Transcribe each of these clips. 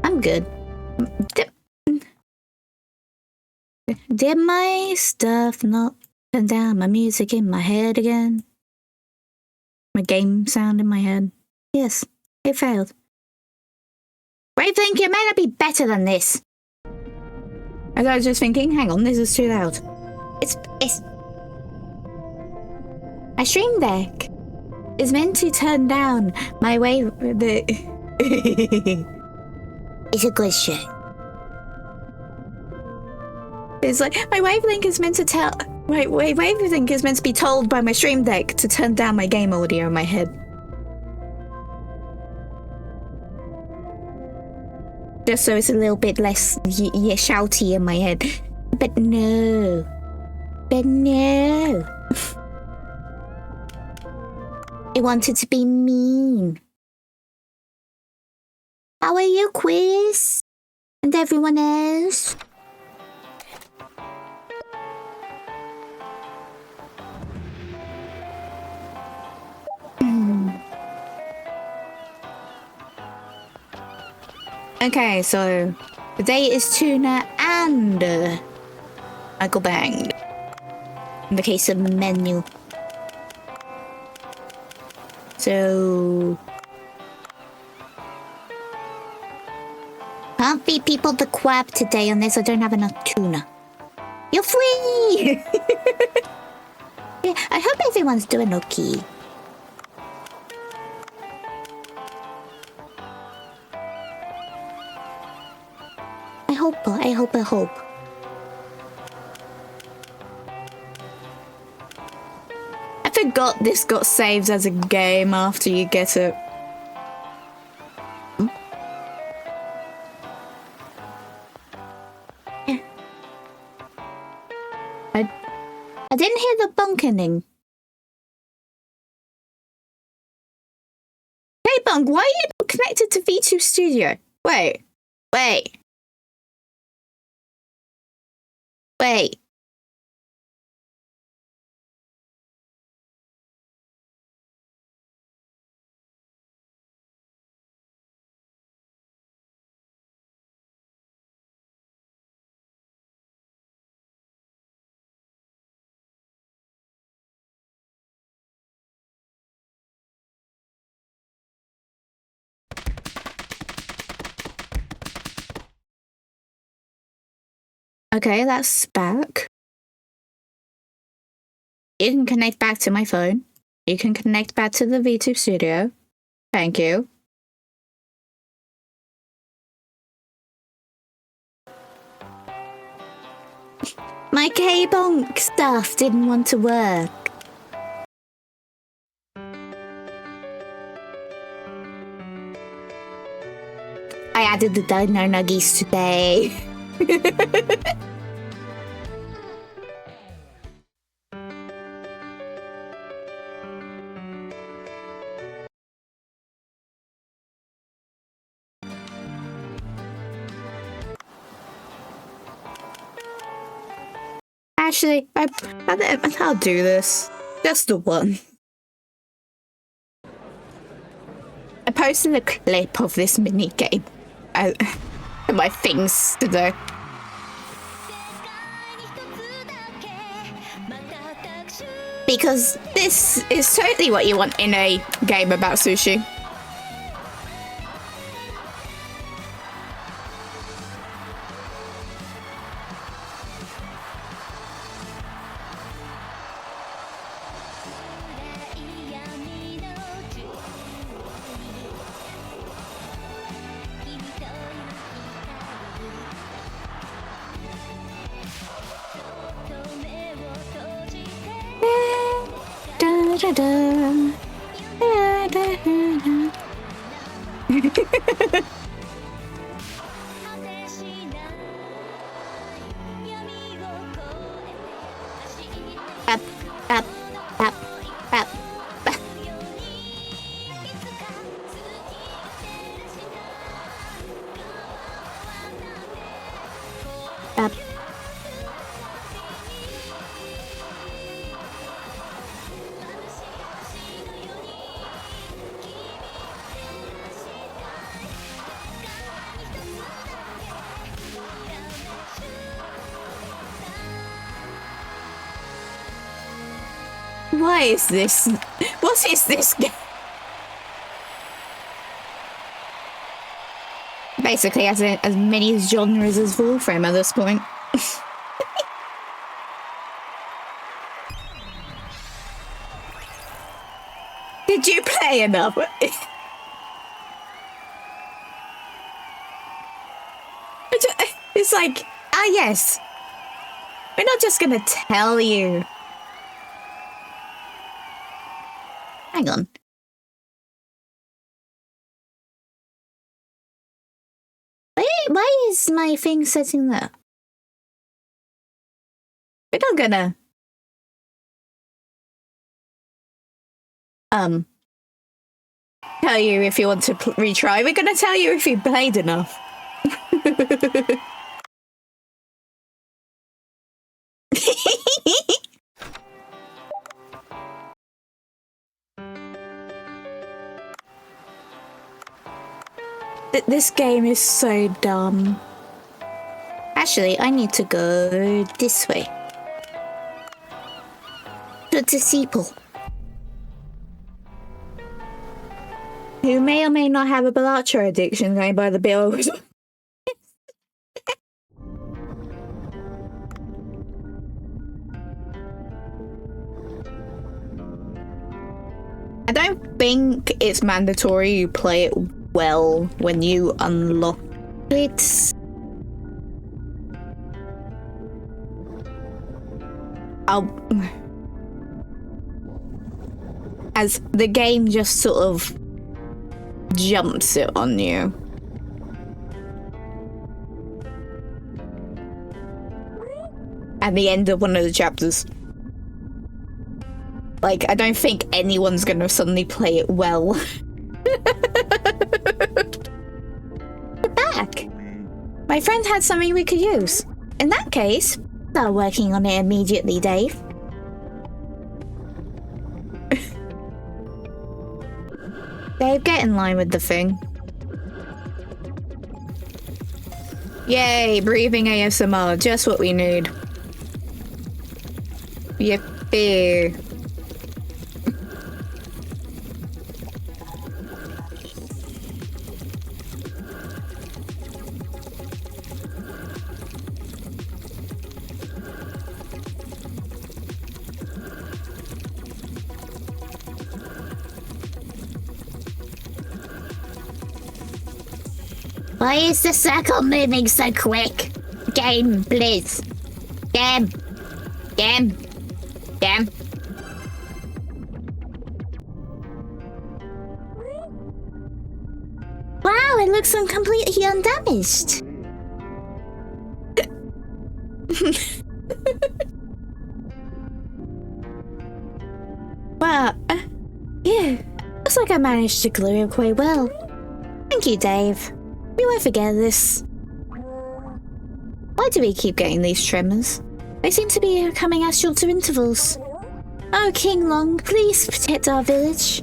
I'm good. Did my stuff not turn down my music in my head again? My game sound in my head? Yes, it failed. Brave think it may not be better than this. As I was just thinking, hang on, this is too loud. It's my stream deck is meant to turn down my wave. It's a good shit. It's like my wavelength is meant to tell. Wait, everything is meant to be told by my stream deck to turn down my game audio in my head. Just so it's a little bit less shouty in my head. But no. I wanted to be mean. How are you, Quiz? And everyone else? Okay, so today is tuna and Michael Bang. In the case of menu. So can't feed people the crab today unless I don't have enough tuna. You're free! Yeah, I hope everyone's doing okay. I hope. I forgot this got saved as a game after you get it. Yeah. I didn't hear the bunkening. Hey Bunk, why are you not connected to V2 Studio? Wait. Okay, that's back. You can connect back to my phone. You can connect back to the V2 Studio. Thank you. My K-Bonk stuff didn't want to work. I added the dino nuggies today. Actually, I'll do this. Just the one. I posted a clip of this mini game. My things to do. Because this is totally what you want in a game about sushi. Why is this? What is this game? Basically, as many genres as Warframe at this point. Did you play enough? It's like, yes. We're not just gonna tell you. Hang on. Why is my thing setting there? We're not gonna tell you if you want to retry. We're gonna tell you if you played enough. This game is so dumb. Actually, I need to go this way. To the people. Who may or may not have a Balacho addiction going by the bill. I don't think it's mandatory you play it well when you unlock it. As the game just sort of jumps it on you. At the end of one of the chapters. Like, I don't think anyone's gonna suddenly play it well. We're back! My friend had something we could use. In that case, start working on it immediately, Dave. Dave, get in line with the thing. Yay, breathing ASMR, just what we need. Yippee. Why is the circle moving so quick? Game, please. Game. Game. Game. Wow, it looks completely undamaged. Well, yeah. Looks like I managed to glue it quite well. Thank you, Dave. We won't forget this. Why do we keep getting these tremors? They seem to be coming at shorter intervals. Oh, King Long, please protect our village.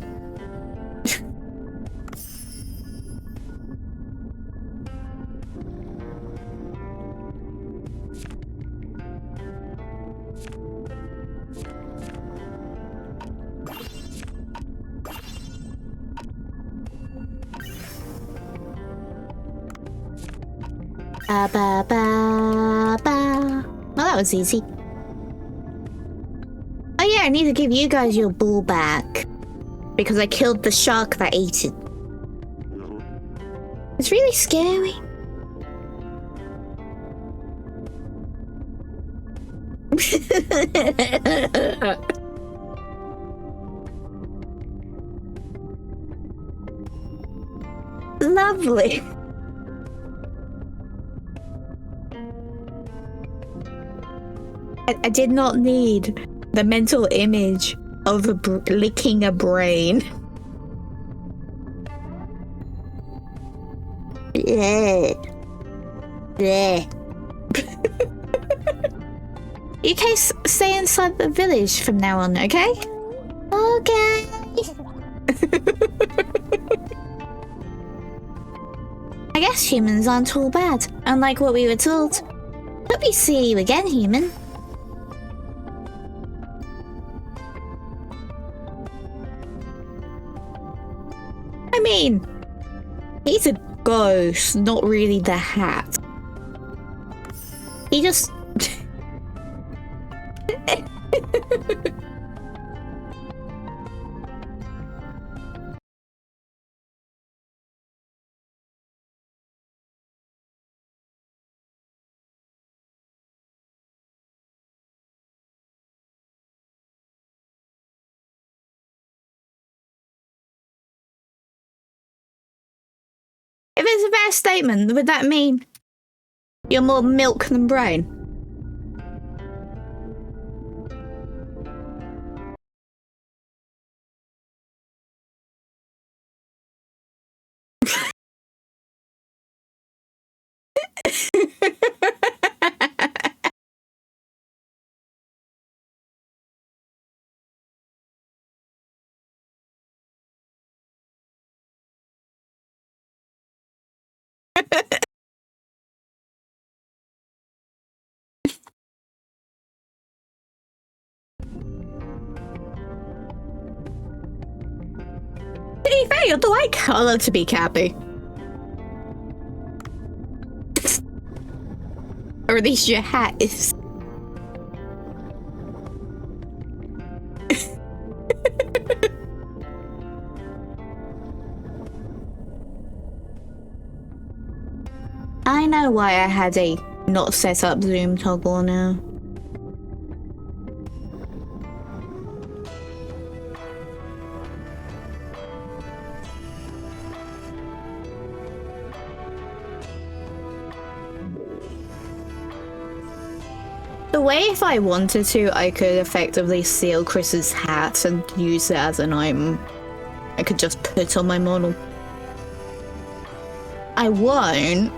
Well, that was easy. Oh yeah, I need to give you guys your bull back. Because I killed the shark that ate it. It's really scary. Lovely. I did not need the mental image of licking a brain. Yeah. Yeah. You guys stay inside the village from now on, okay? Okay. I guess humans aren't all bad, unlike what we were told. Hope we see you again, human. I mean, he's a ghost, not really the hat. He just... that a statement? Would that mean you're more milk than brain? To be fair, you're the right color to be Cappy. Or at least your hat is. I know why I had a not set up zoom toggle now. The way if I wanted to, I could effectively steal Chris's hat and use it as an item. I could just put on my model. I won't.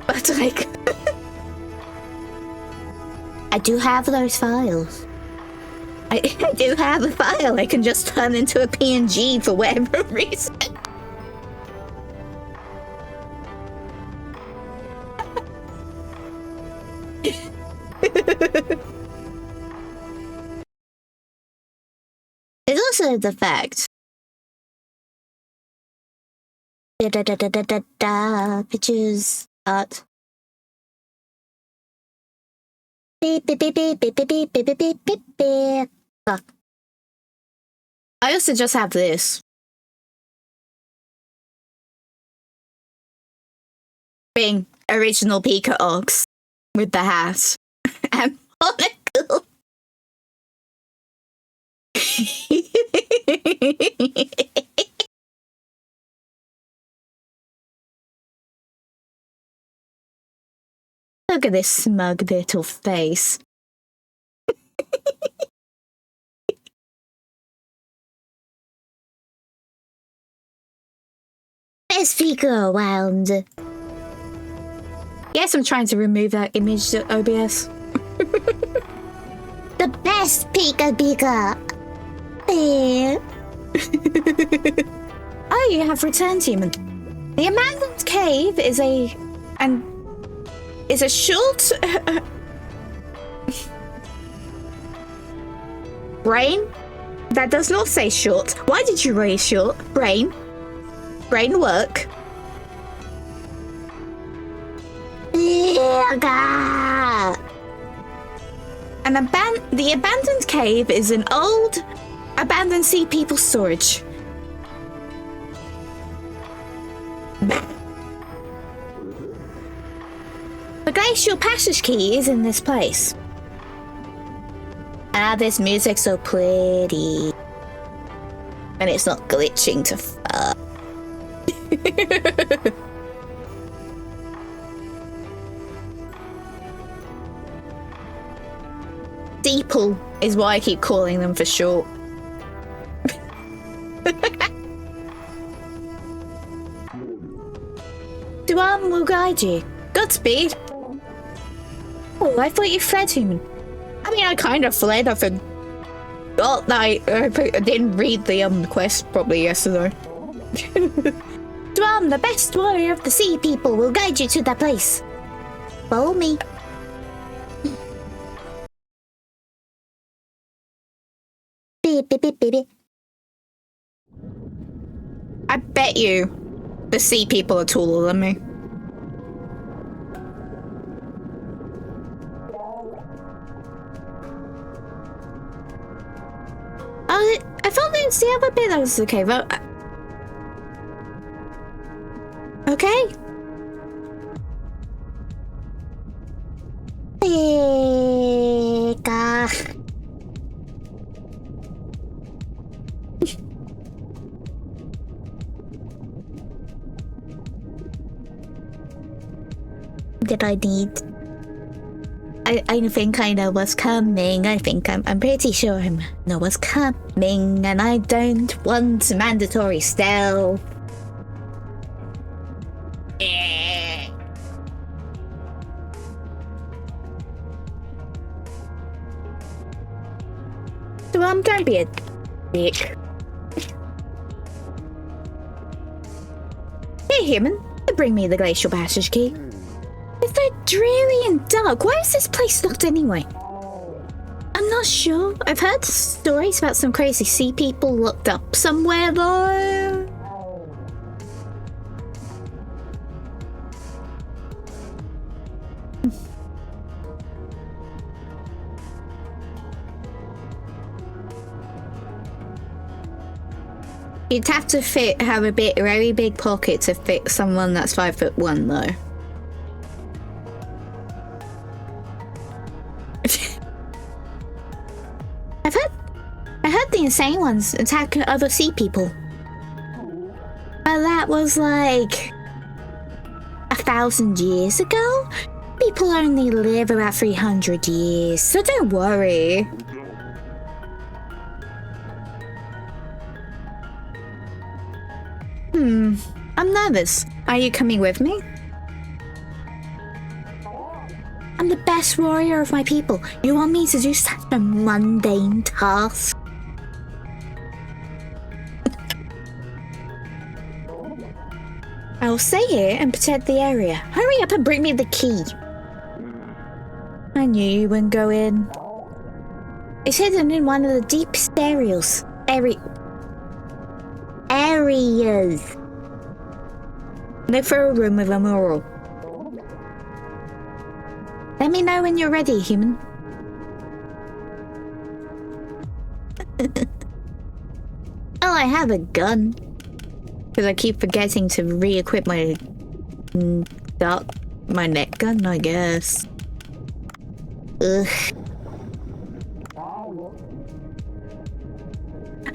But like... I do have those files. I do have a file I can just turn into a PNG for whatever reason. It's also the fact. Pictures, art. Beep beep beep beep beep beep beep beep beep beep beep beep. Fuck. I also just have this. Being original Pika Ox with the hat and monocle. Look at this smug little face. Best Pika around. Yes, I'm trying to remove that image to OBS. The best Pika Pika. Oh, you have returned, human. The abandoned cave is a short brain that does not say short. Why did you raise short? Brain work. The abandoned cave is an old abandoned sea people storage. The glacial passage key is in this place. Ah, this music's so pretty. And it's not glitching to fuck. Steeple is why I keep calling them for short. Duan will guide you. Godspeed. Oh, I thought you fled, human. I mean, I kind of fled. I forgot that I didn't read the quest properly yesterday. Duan, the best warrior of the sea people, will guide you to that place. Follow me. Beep, beep, beep, beep, beep. I bet you the sea people are taller than me. I thought that's the other bit that was the cave. Okay. Pika. that I need. I think I know what's coming. I'm pretty sure I know what's coming, and I don't want mandatory stealth. So I'm going to be a dick. Hey, human. Bring me the glacial passage key. It's so dreary and dark. Why is this place locked anyway? I'm not sure. I've heard stories about some crazy sea people locked up somewhere, though. You'd have to have a very big pocket to fit someone that's 5'1", though. I heard the insane ones attack other sea people. But that was like 1,000 years ago. People only live about 300 years, so don't worry. I'm nervous. Are you coming with me? I'm the best warrior of my people. You want me to do such a mundane task? I'll stay here and protect the area. Hurry up and bring me the key. I knew you wouldn't go in. It's hidden in one of the deepest areas. Areas. Look for a room with a mural. Let me know when you're ready, human. Oh, I have a gun. Because I keep forgetting to re-equip my net gun, I guess. Ugh.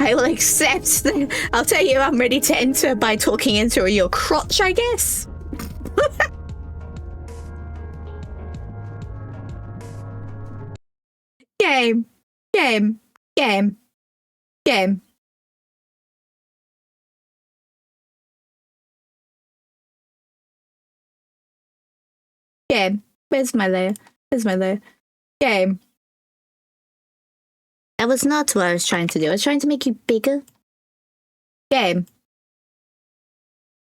I will accept I'll tell you I'm ready to enter by talking into your crotch, I guess. Game. Game. Game. Game. Game. Where's my layer? Where's my layer? Game. That was not what I was trying to do. I was trying to make you bigger. Game.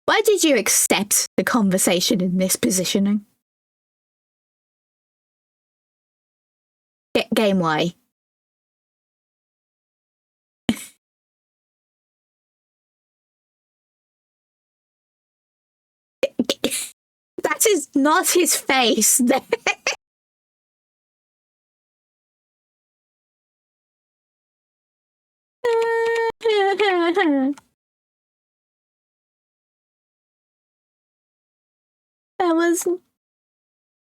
Why did you accept the conversation in this positioning? Game, why? That is not his face. That was...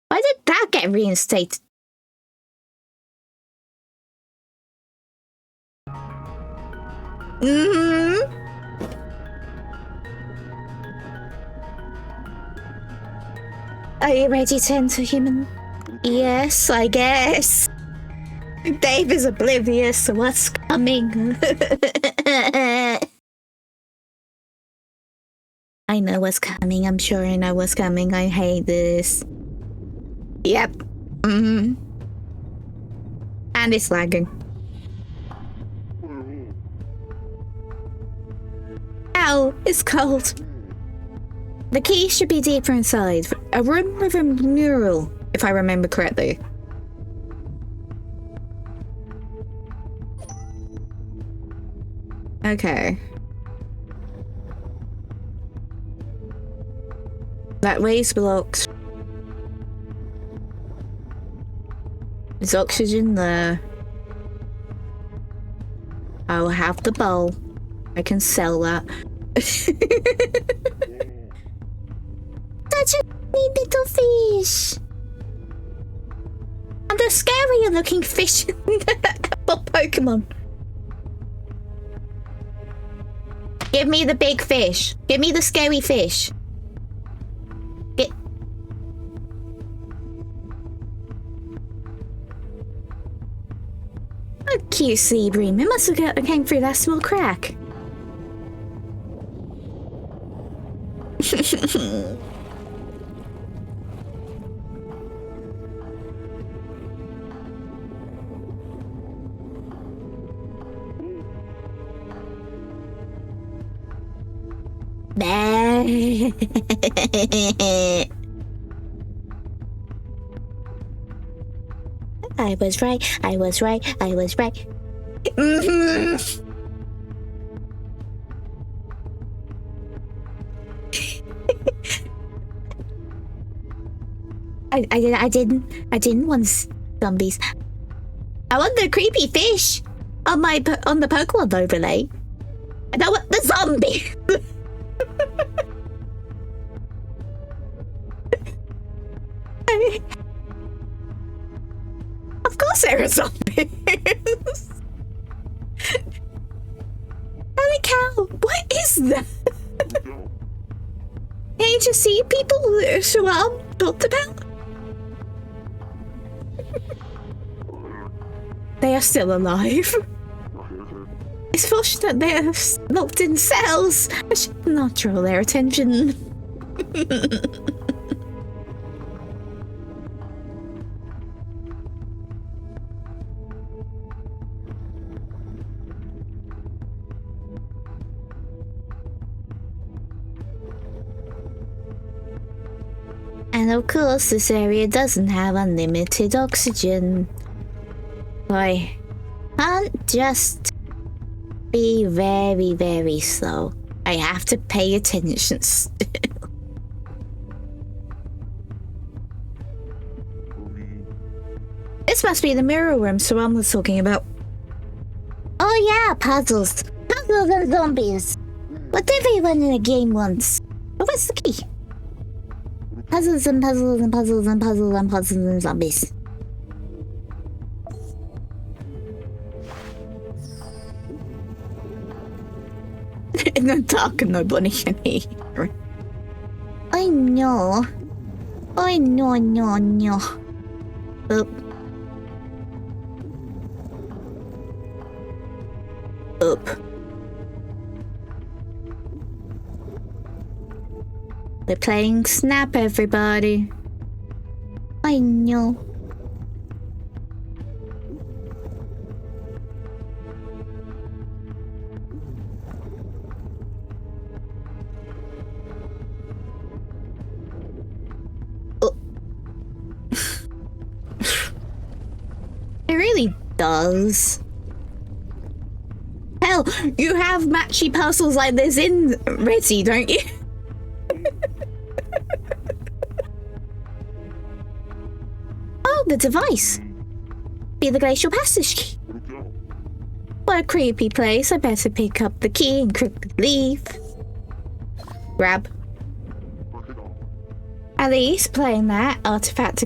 Why did that get reinstated? Are you ready to enter, human? Yes, I guess. Dave is oblivious to what's coming. I know what's coming. I'm sure I know what's coming. I hate this. Yep. And it's lagging. Ow, it's cold. The key should be deeper inside. A room with a mural, if I remember correctly. Okay. That waste blocks. There's oxygen there. I'll have the bowl. I can sell that. Such a neat little fish. And a scarier looking fish than Pokemon. Give me the big fish. Give me the scary fish. A cute sea bream. It must have came through that small crack. I was right, I was right, I was right. I didn't want zombies. I want the creepy fish on the Pokemon overlay. I don't want the zombie. Of course there are zombies. Holy cow, what is that? Can't you see people who I'm talked about? They are still alive. It's fortunate they're locked in cells. I should not draw their attention. And of course, this area doesn't have unlimited oxygen. I can't just be very, very slow. I have to pay attention still. This must be the mirror room Saram was talking about. Oh yeah, puzzles. Puzzles and zombies. What did they run in a game once? Oh, where's the key? Puzzles and puzzles and puzzles and puzzles and puzzles and zombies. In the dark and nobody can hear. I know. I know, no. Oop. Oop. They're playing Snap, everybody. I know. It really does. Hell, you have matchy puzzles like this in Resi, don't you? Oh, the device. Be the glacial passage key. What a creepy place. I better pick up the key and quickly leave. Grab. At least playing that artifact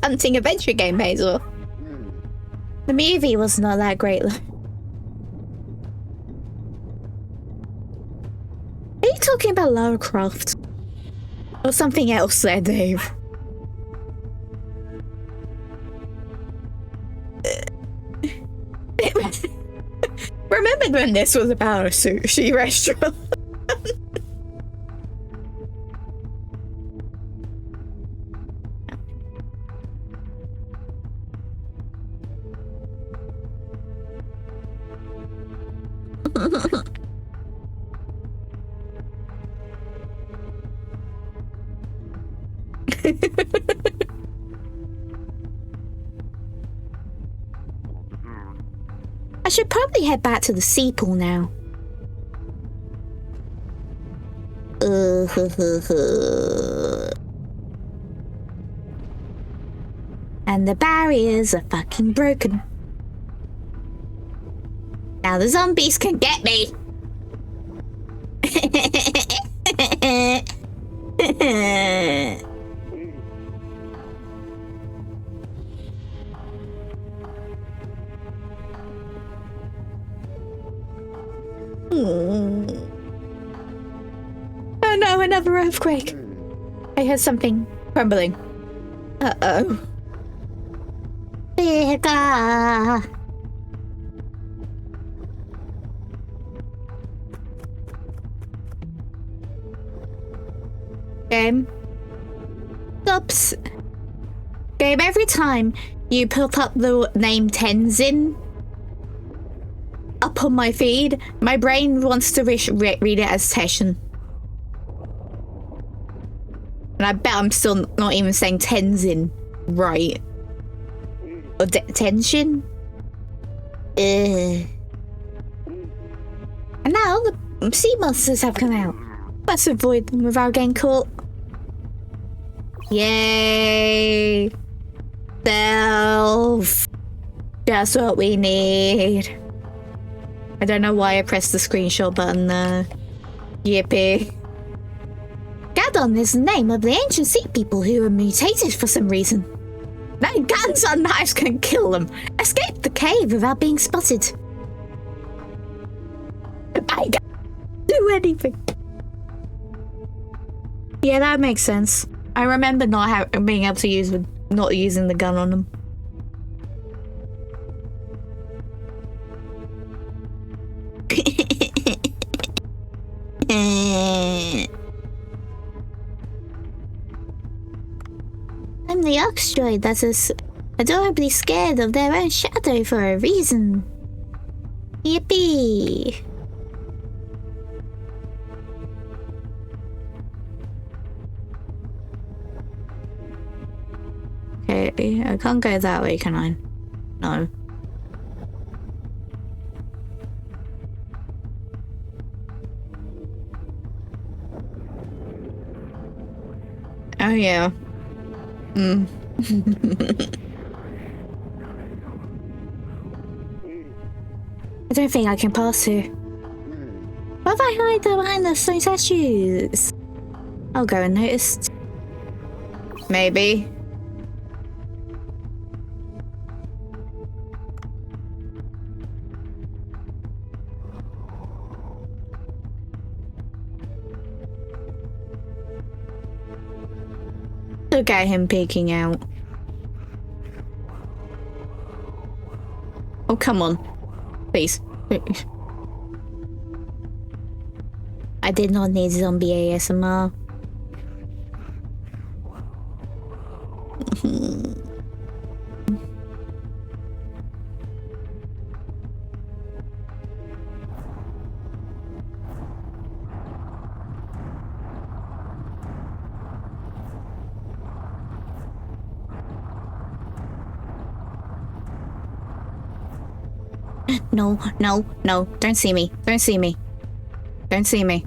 hunting adventure game, Hazel. The movie was not that great though. Are you talking about Lara Croft? Or something else there, Dave? Remember when this was about a sushi restaurant? I should probably head back to the sea pool now. And the barriers are fucking broken. Now the zombies can get me. Oh no, another earthquake. I heard something crumbling. Uh-oh. America. Game. Oops. Game, every time you put up the name Tenzin up on my feed, my brain wants to read it as Teshin. And I bet I'm still not even saying Tenzin right. Or Tenshin? And now the sea monsters have come out. Let's avoid them without getting caught. Yay! Stealth! Just what we need. I don't know why I pressed the screenshot button there. Yippee. Gadon is the name of the ancient sea people who were mutated for some reason. No guns or knives can kill them. Escape the cave without being spotted. I can't do anything. Yeah, that makes sense. I remember not being able to not using the gun on them. I'm the ox-droid that is adorably scared of their own shadow for a reason. Yippee! Okay, I can't go that way, can I? No. Oh yeah. I don't think I can pass through. What if I hide behind the stone statues? I'll go unnoticed. Maybe. Look at him peeking out. Oh, come on. Please. I did not need zombie ASMR. No, no, no. Don't see me. Don't see me. Don't see me.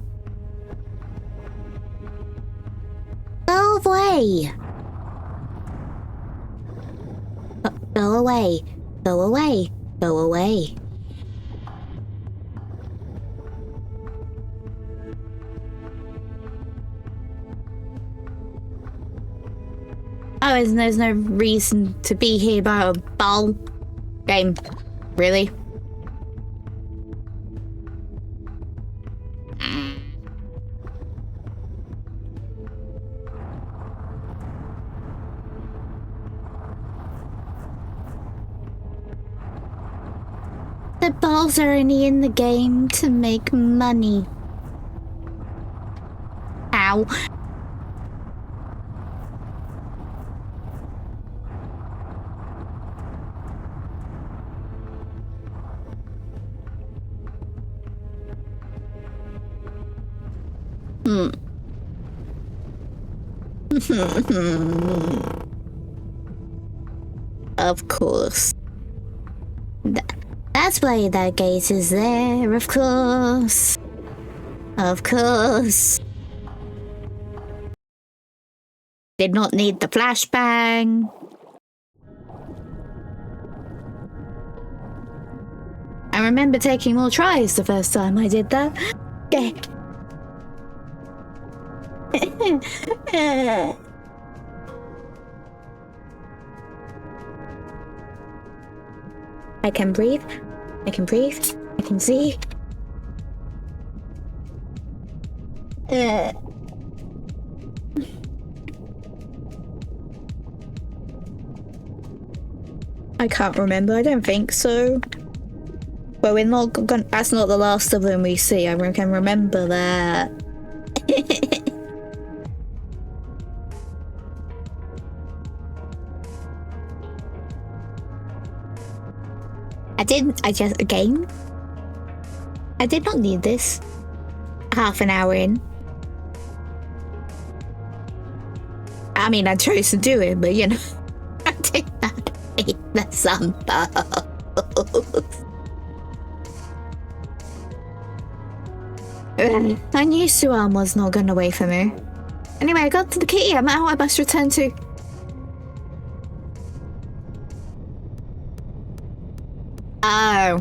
Go away. Go away. Go away. Go away. Oh, there's no reason to be here by a ball game. Really? The balls are only in the game to make money. Ow. Of course. That's why that gate is there, of course. Of course. Did not need the flashbang. I remember taking more tries the first time I did that. Okay. I can breathe. I can breathe. I can see. I can't remember. I don't think so. But we're not gonna, that's not the last of them we see. I can remember that. I did not need this. Half an hour in. I mean, I chose to do it, but you know, I did not need the samples. I knew Suan was not gonna wait for me. Anyway, I got to the key. I'm out. I must return to. Oh.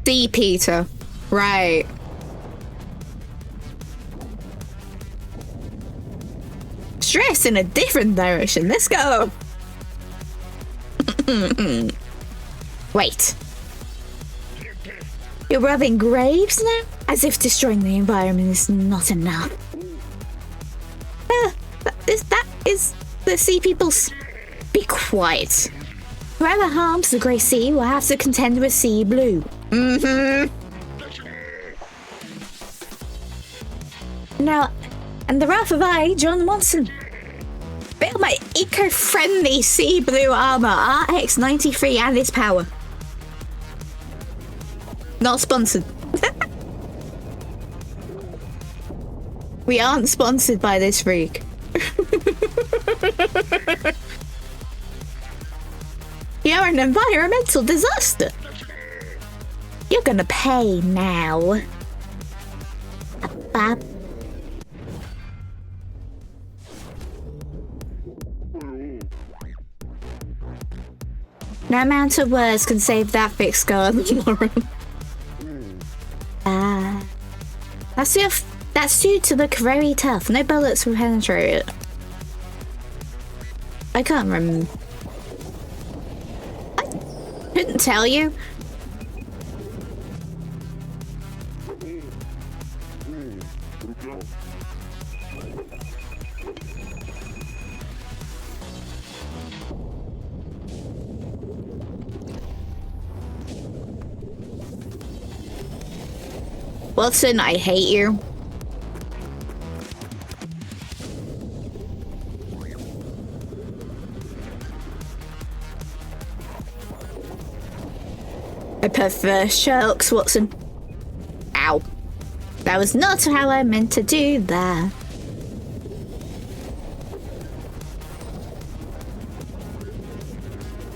See, Peter. Right. Stress in a different direction. Let's go. Wait. You're rubbing graves now? As if destroying the environment is not enough. That is the sea people's... Be quiet. Whoever harms the Grey Sea will have to contend with Sea Blue. Now, and the wrath of I, John Watson. Build my eco-friendly Sea Blue armor, RX-93 and its power. Not sponsored. We aren't sponsored by this freak. You're an environmental disaster. You're gonna pay now. No amount of words can save that big scar tomorrow. That's due to look very tough. No bullets will penetrate it. I can't remember. I couldn't tell you. Watson, I hate you. I prefer sharks, Watson. Ow. That was not how I meant to do that.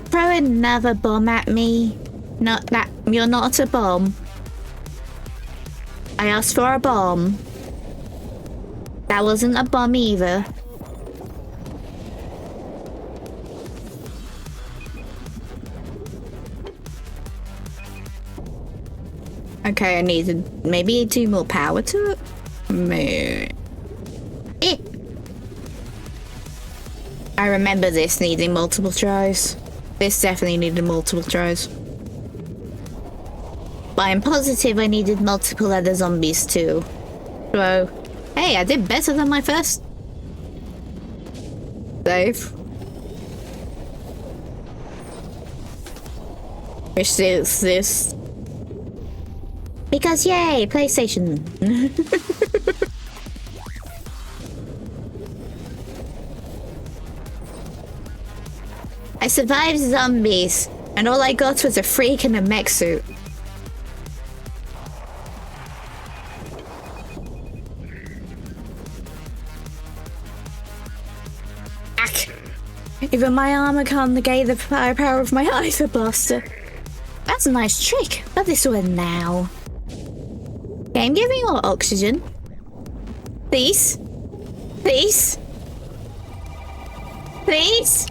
Throw another bomb at me. Not that you're not a bomb. I asked for a bomb. That wasn't a bomb either. Okay, I needed maybe 2 more power to it. I remember this needing multiple tries. This definitely needed multiple tries. But I'm positive I needed multiple other zombies too. So, hey, I did better than my first save. Which is this. Because yay, PlayStation. I survived zombies, and all I got was a freak in a mech suit. Even my armor can't negate the firepower of my Ether Blaster. That's a nice trick, but this one now. Game, give me more oxygen. Please? Please? Please?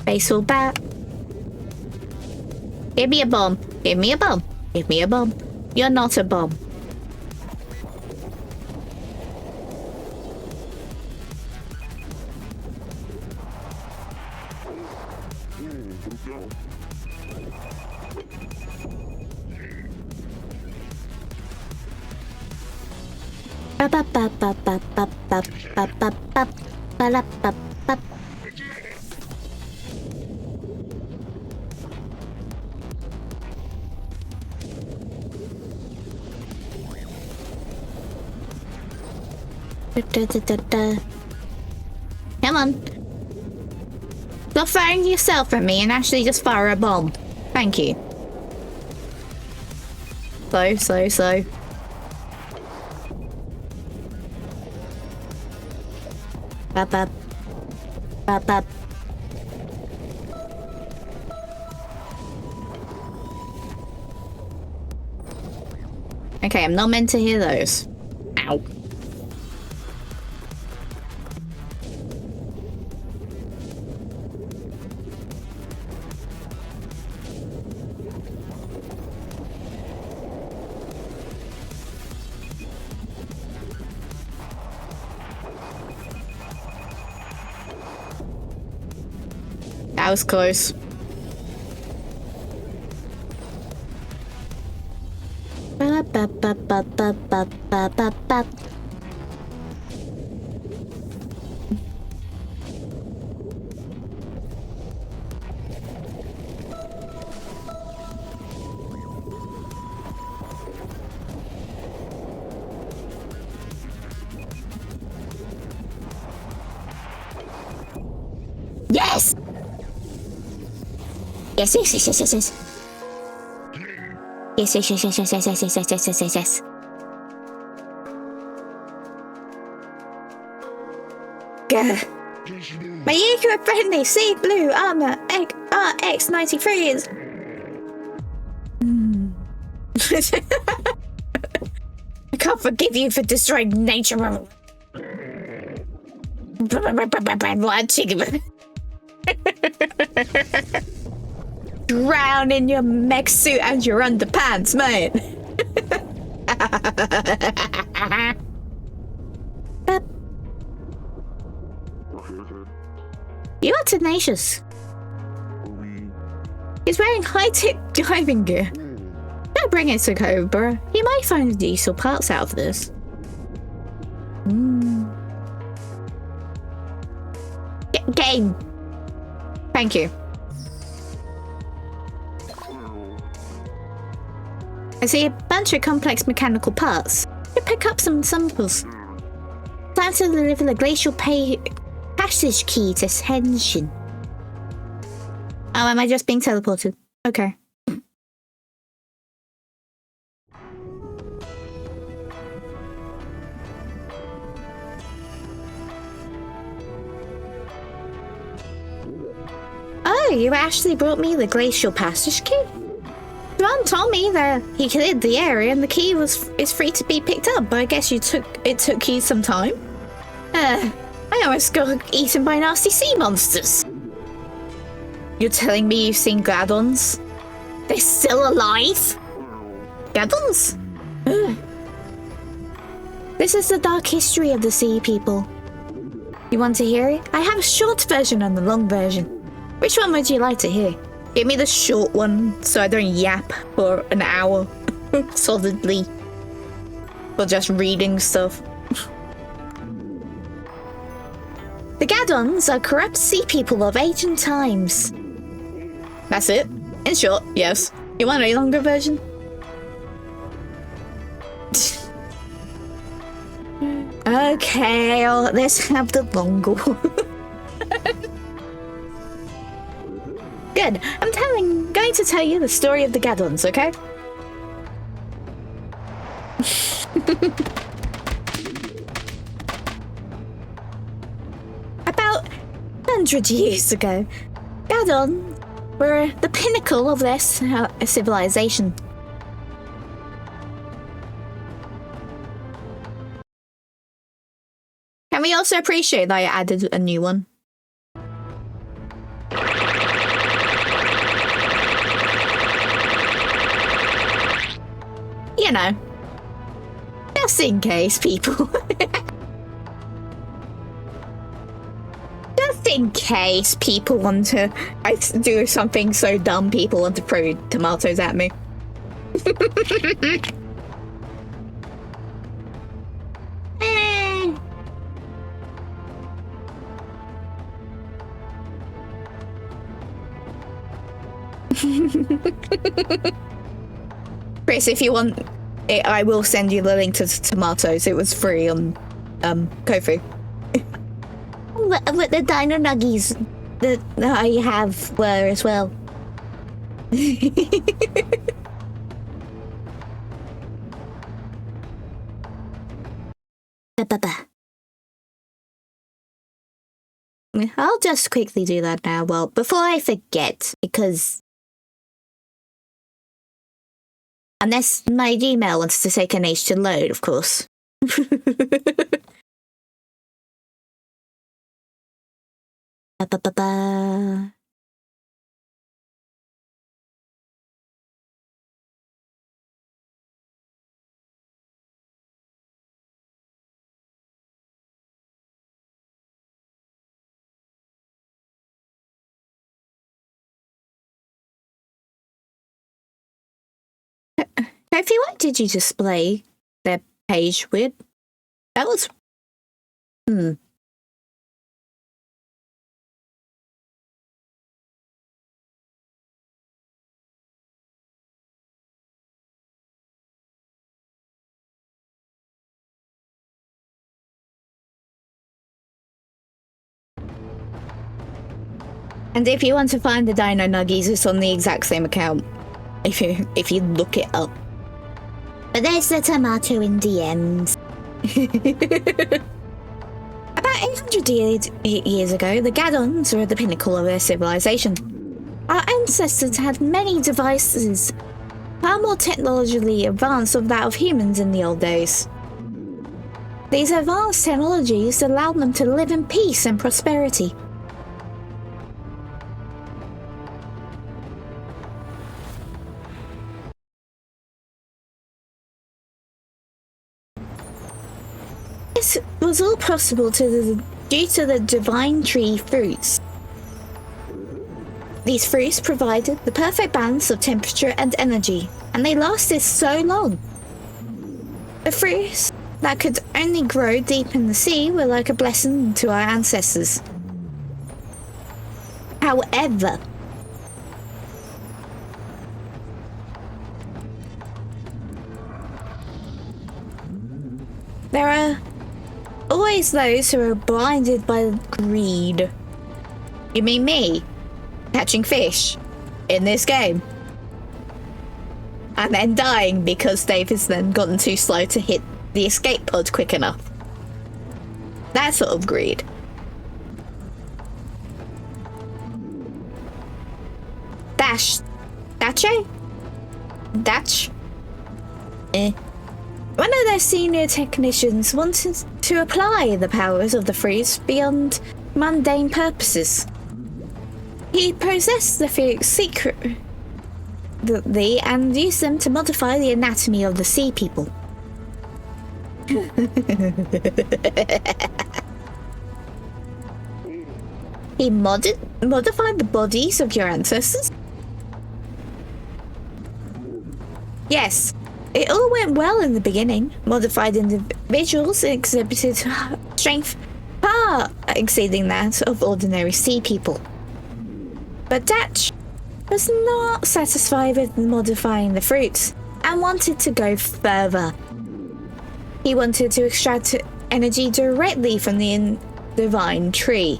Baseball bat. Give me a bomb. Give me a bomb. Give me a bomb. You're not a bomb. Come on. Stop firing yourself at me and actually just fire a bomb. Thank you. Slow. Bap. Okay, I'm not meant to hear those. Ow. That was close. Yes! Yes. Yes. Gah. My eco-friendly sea blue armor RX-93 is... I can't forgive you for destroying nature. Drown in your mech suit and your underpants, mate. You are tenacious. He's wearing high-tech diving gear. Don't bring it to Cobra. You might find useful parts out of this. Game. Thank you. I see a bunch of complex mechanical parts. You pick up some samples. Time to deliver the glacial passage key to Henshin. Oh, am I just being teleported? Okay. Oh, you actually brought me the glacial passage key? Ron told me that he cleared the area and the key is free to be picked up, but I guess it took you some time. I almost got eaten by nasty sea monsters. You're telling me you've seen Gadons? They're still alive? Gadons? This is the dark history of the sea people. You want to hear it? I have a short version and a long version. Which one would you like to hear? Give me the short one so I don't yap for an hour solidly. For just reading stuff. The Gadons are corrupt sea people of ancient times. That's it? In short, yes. You want a longer version? Okay, let's have the longer one. Good. I'm going to tell you the story of the Gadons, okay? About 100 years ago, Gadon were the pinnacle of their civilization. Can we also appreciate that I added a new one? You know, just in case, people. Just in case people want to do something so dumb people want to throw tomatoes at me. Chris, if you want it, I will send you the link to tomatoes. It was free on Kofi. But the dino nuggies that I have were as well. I'll just quickly do that now. Well, before I forget, because unless my Gmail wants to take an age to load, of course. Sophie, what did you display their page with? That was... And if you want to find the Dino Nuggies, it's on the exact same account. If you look it up. But there's the tomato in DMs. About 800 years ago, the Gadons were at the pinnacle of their civilization. Our ancestors had many devices, far more technologically advanced than that of humans in the old days. These advanced technologies allowed them to live in peace and prosperity. This was all possible due to the divine tree fruits. These fruits provided the perfect balance of temperature and energy, and they lasted so long. The fruits that could only grow deep in the sea were like a blessing to our ancestors. However, there are always those who are blinded by greed. You mean me? Catching fish in this game. And then dying because Dave has then gotten too slow to hit the escape pod quick enough. That sort of greed. Datch? One of their senior technicians wanted to apply the powers of the fruits beyond mundane purposes. He possessed the fruits secretly and used them to modify the anatomy of the sea people. He modified the bodies of your ancestors? Yes. It all went well in the beginning. Modified individuals exhibited strength far exceeding that of ordinary sea people. But Datch was not satisfied with modifying the fruits and wanted to go further. He wanted to extract energy directly from the divine tree.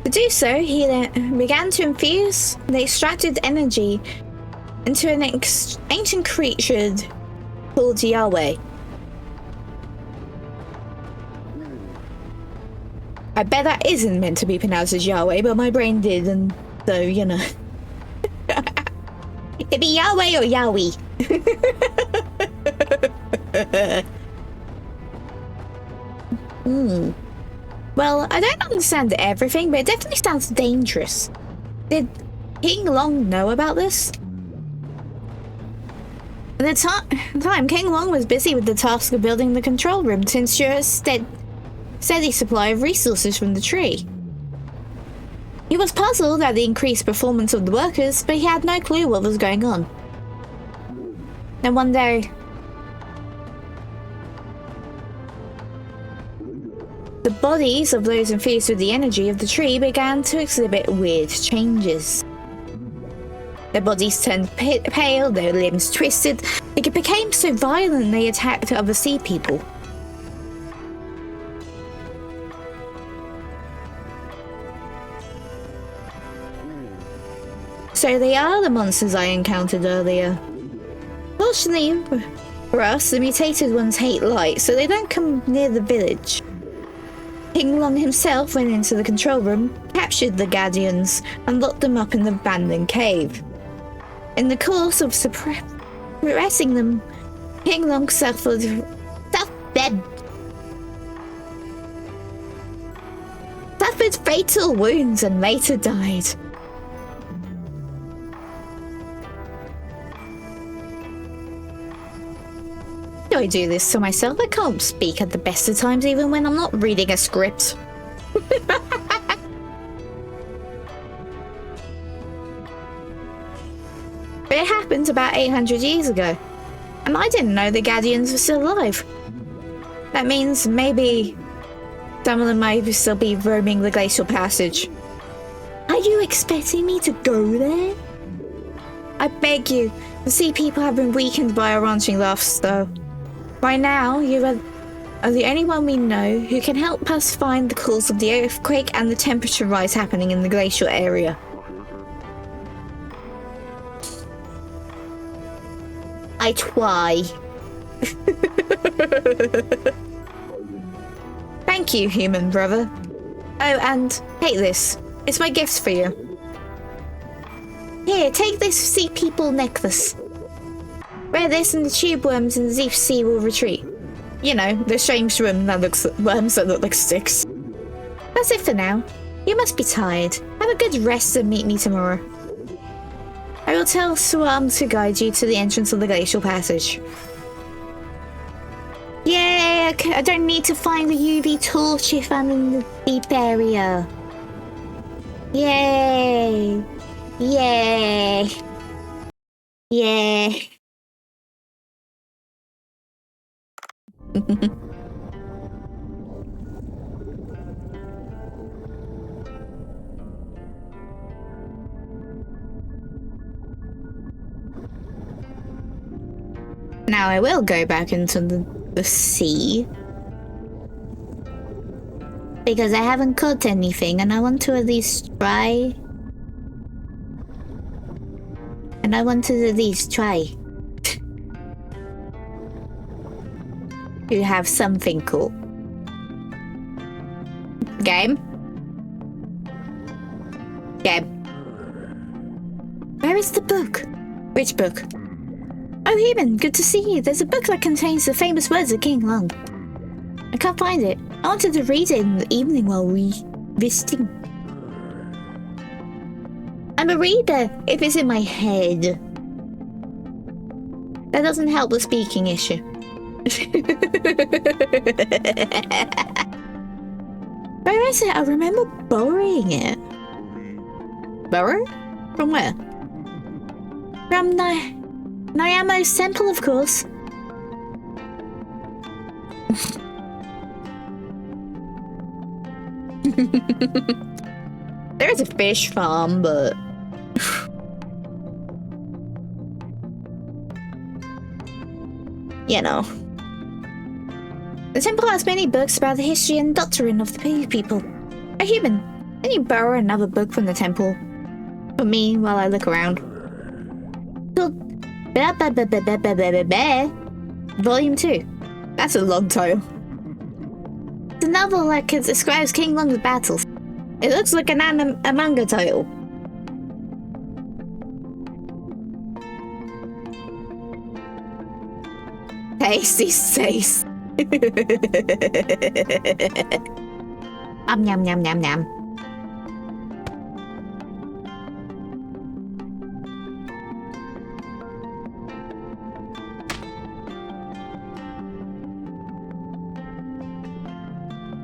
To do so, he then began to infuse the extracted energy into an ancient creature called Yahweh. I bet that isn't meant to be pronounced as Yahweh, but my brain did, and so, you know. It'd be Yahweh or Yowie. Well, I don't understand everything, but it definitely sounds dangerous. Did King Long know about this? At the time, King Long was busy with the task of building the control room to ensure a steady supply of resources from the tree. He was puzzled at the increased performance of the workers, but he had no clue what was going on. Then one day, bodies of those infused with the energy of the tree began to exhibit weird changes. Their bodies turned pale, their limbs twisted. It became so violent they attacked other sea people. So they are the monsters I encountered earlier. Fortunately for us, the mutated ones hate light, so they don't come near the village. King Long himself went into the control room, captured the Guardians, and locked them up in the abandoned cave. In the course of suppressing them, King Long suffered fatal wounds and later died. Do I do this to myself? I can't speak at the best of times even when I'm not reading a script. But it happened about 800 years ago, and I didn't know the Guardians were still alive. That means maybe some of them might still be roaming the glacial passage. Are you expecting me to go there? I beg you, the sea people have been weakened by our ranching laughs, though. By now, you are the only one we know who can help us find the cause of the earthquake and the temperature rise happening in the glacial area. I try. Thank you, human brother. Oh, and take this. It's my gift for you. Here, take this sea people necklace. Wear this and the tube worms in the deep sea will retreat. You know, the strange worms that look like sticks. That's it for now. You must be tired. Have a good rest and meet me tomorrow. I will tell Swarm to guide you to the entrance of the glacial passage. Yay! I don't need to find the UV torch if I'm in the deep area. Yay! Yay! Yay! Now I will go back into the sea. Because I haven't caught anything and I want to at least try. And I want to at least try. To have something cool. Game? Game. Where is the book? Which book? Oh, human, good to see you. There's a book that contains the famous words of King Long. I can't find it. I wanted to read it in the evening while we visiting. I'm a reader, if it's in my head. That doesn't help the speaking issue. Where is it? I remember borrowing it. Borrow? From where? From Nyamo's temple, of course. There is a fish farm, but... you know. The temple has many books about the history and doctrine of the people. A human, can you borrow another book from the temple? For me, while I look around. Volume 2. That's a long title. It's a novel that describes King Long's battles. It looks like a manga title. Tasty taste. Yum yum yum yum.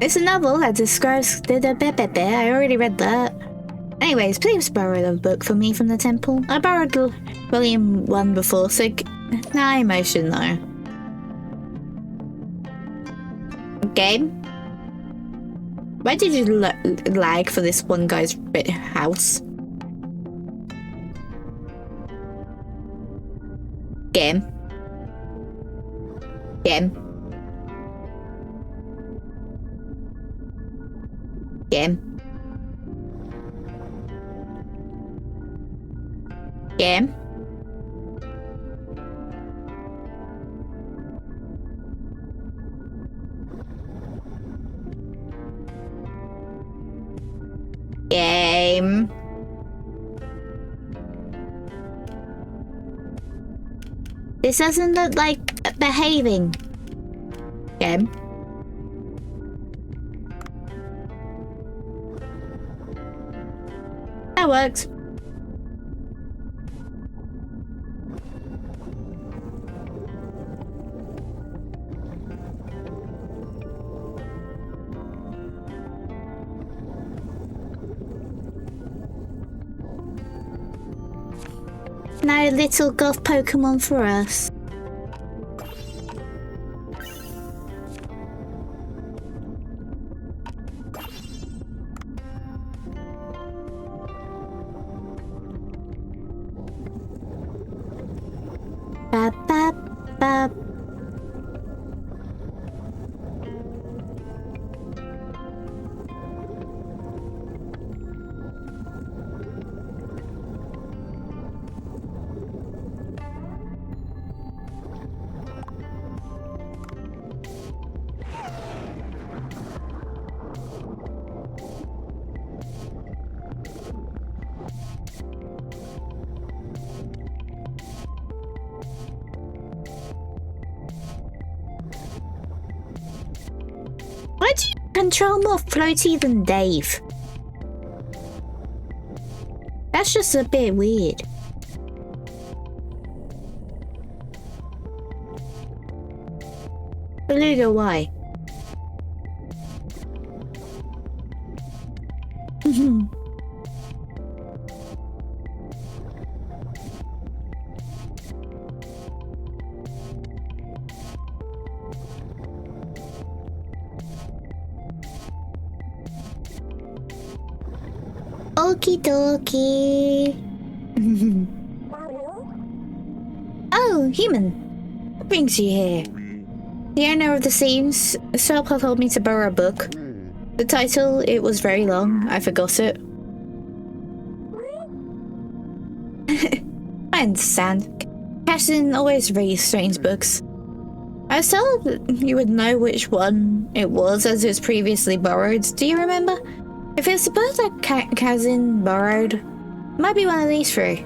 It's a novel that describes I already read that. Anyways, please borrow the book for me from the temple. I borrowed volume 1 before, so no emotion though. Game? Why did you lag for this one guy's house? Game. Game. Game. Game. Game. This doesn't look like behaving. Game. That works. No little goth Pokemon for us. Bap, bap, bap. Why do you control more floaty than Dave? That's just a bit weird. Beluga, why? Okie dokie. Oh, human. What brings you here? The owner of the Seams shop told me to borrow a book. The title, it was very long. I forgot it. I understand. Cashin always reads strange books. I was told that you would know which one it was as it was previously borrowed. Do you remember? If it's the book that Kazin borrowed, it might be one of these three.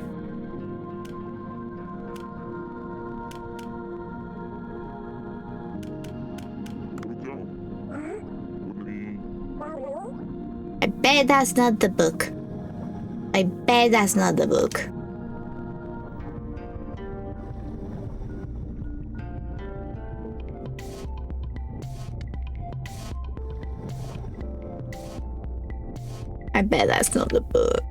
I bet that's not the book. I bet that's not the book. I bet that's not the book.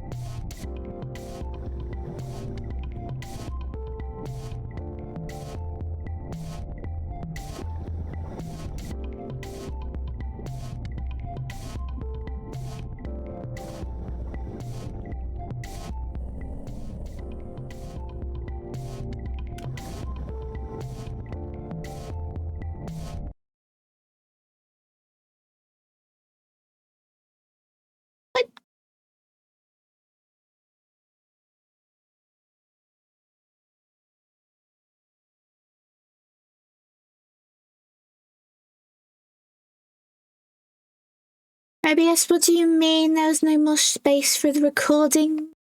IBS, what do you mean there was no more space for the recording?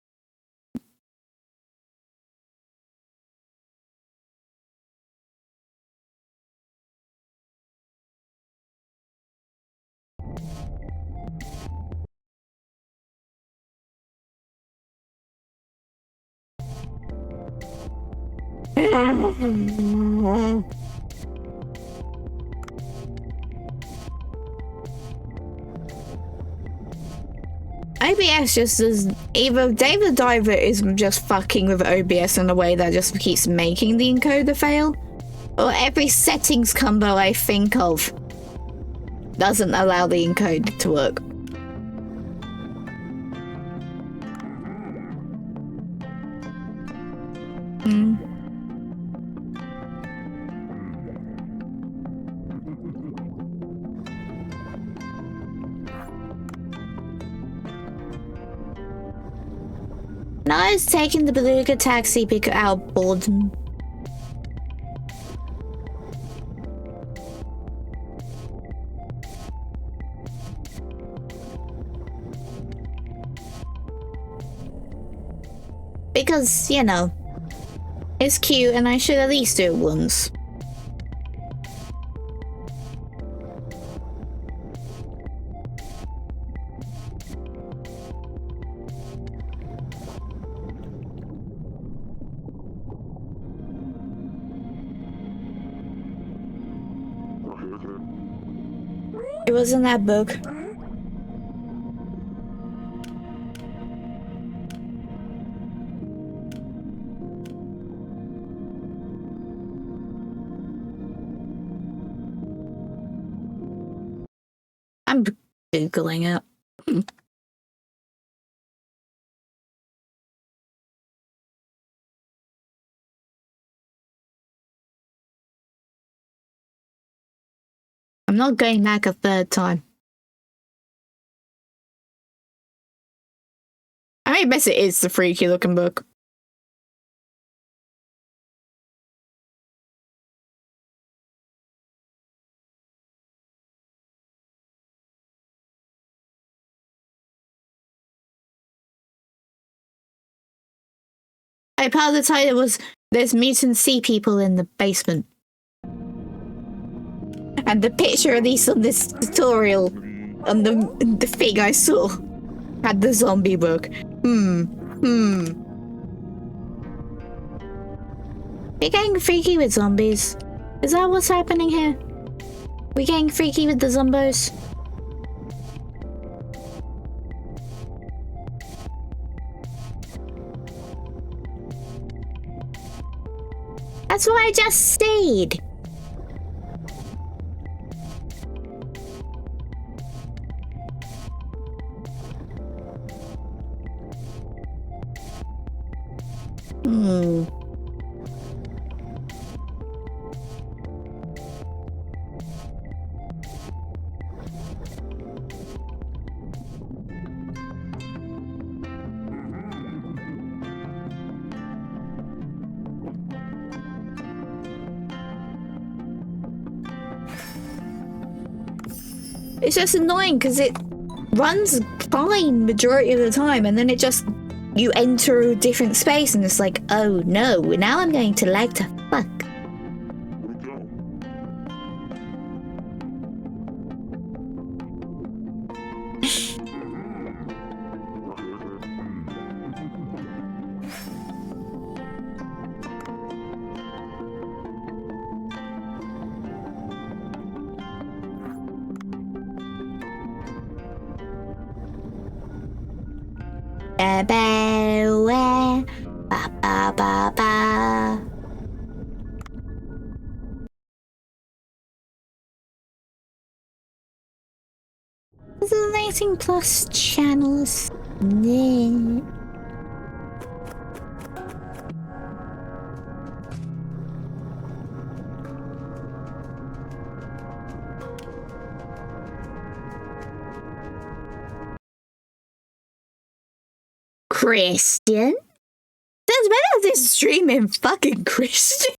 OBS just does either David Diver is just fucking with OBS in a way that just keeps making the encoder fail, or every settings combo I think of doesn't allow the encoder to work. No, I was taking the beluga taxi because out of boredom. Because, you know, it's cute and I should at least do it once. It was in that book. I'm Googling it. I'm not going back a third time. I bet it is the freaky looking book. Part of the title was "There's mutant sea people in the basement," and the picture at least on this tutorial on the thing I saw had the zombie book. We're getting freaky with zombies. Is that what's happening here? We're getting freaky with the zombos. That's what I just stayed. It's just annoying because it runs fine majority of the time and then it just, you enter a different space and it's like, oh no, now I'm going to lag to fuck. Amazing Plus channels. Yeah. Christian? There's better this streaming fucking Christian.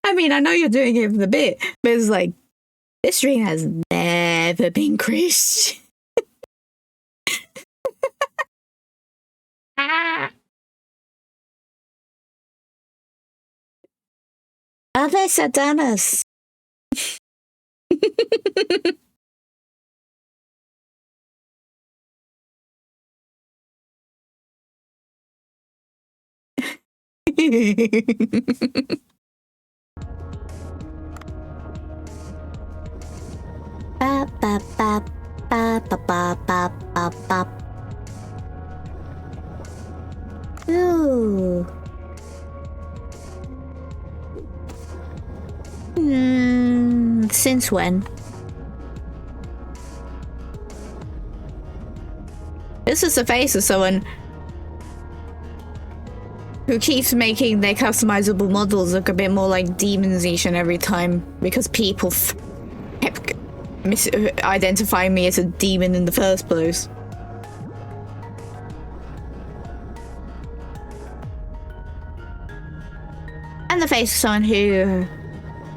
I mean, I know you're doing it for the bit, but it's like, this stream has never been Christian. Ave Satanas. Ba ba ba ba ba ba ba ba ba. Ooh. Since when? This is the face of someone who keeps making their customizable models look a bit more like demons-ish every time because people kept identifying me as a demon in the first place. And the face of someone who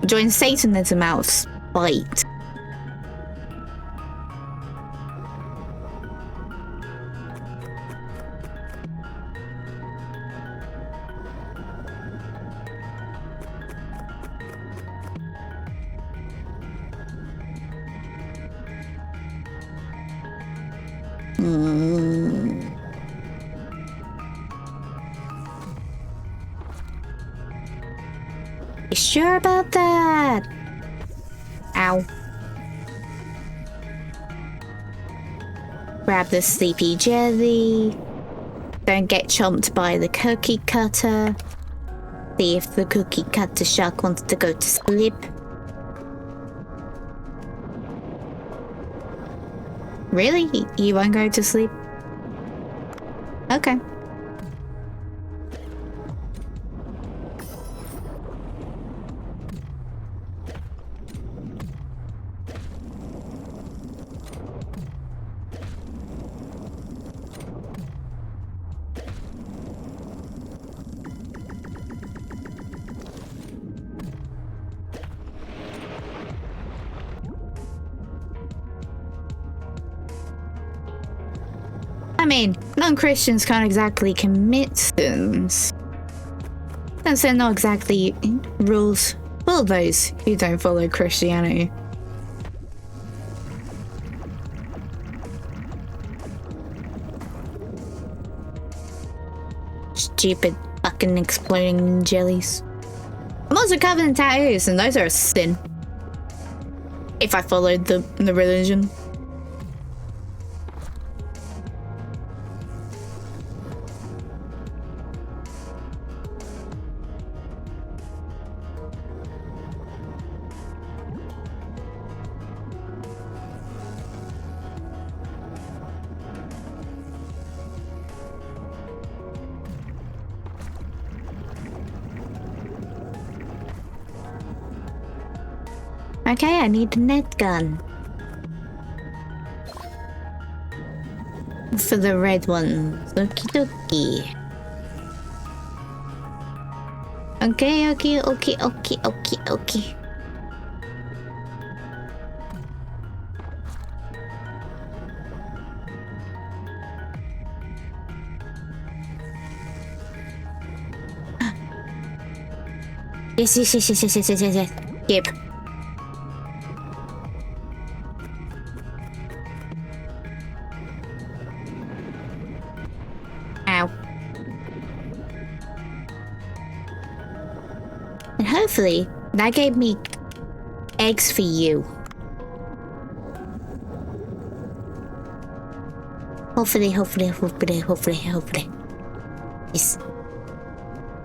joined Satanism out of spite. You sure about that? Ow. Grab the sleepy jelly. Don't get chomped by the cookie cutter. See if the cookie cutter shark wants to go to sleep. Really? You won't go to sleep? Okay. I mean, non-Christians can't exactly commit sins. Since they're not exactly rules for those who don't follow Christianity. Stupid fucking exploding jellies. I'm also covered in tattoos, and those are a sin. If I followed the religion. Okay, I need a net gun. For the red ones. Okie dokie. Okay. Yes. Yep. And hopefully, that gave me eggs for you. Hopefully.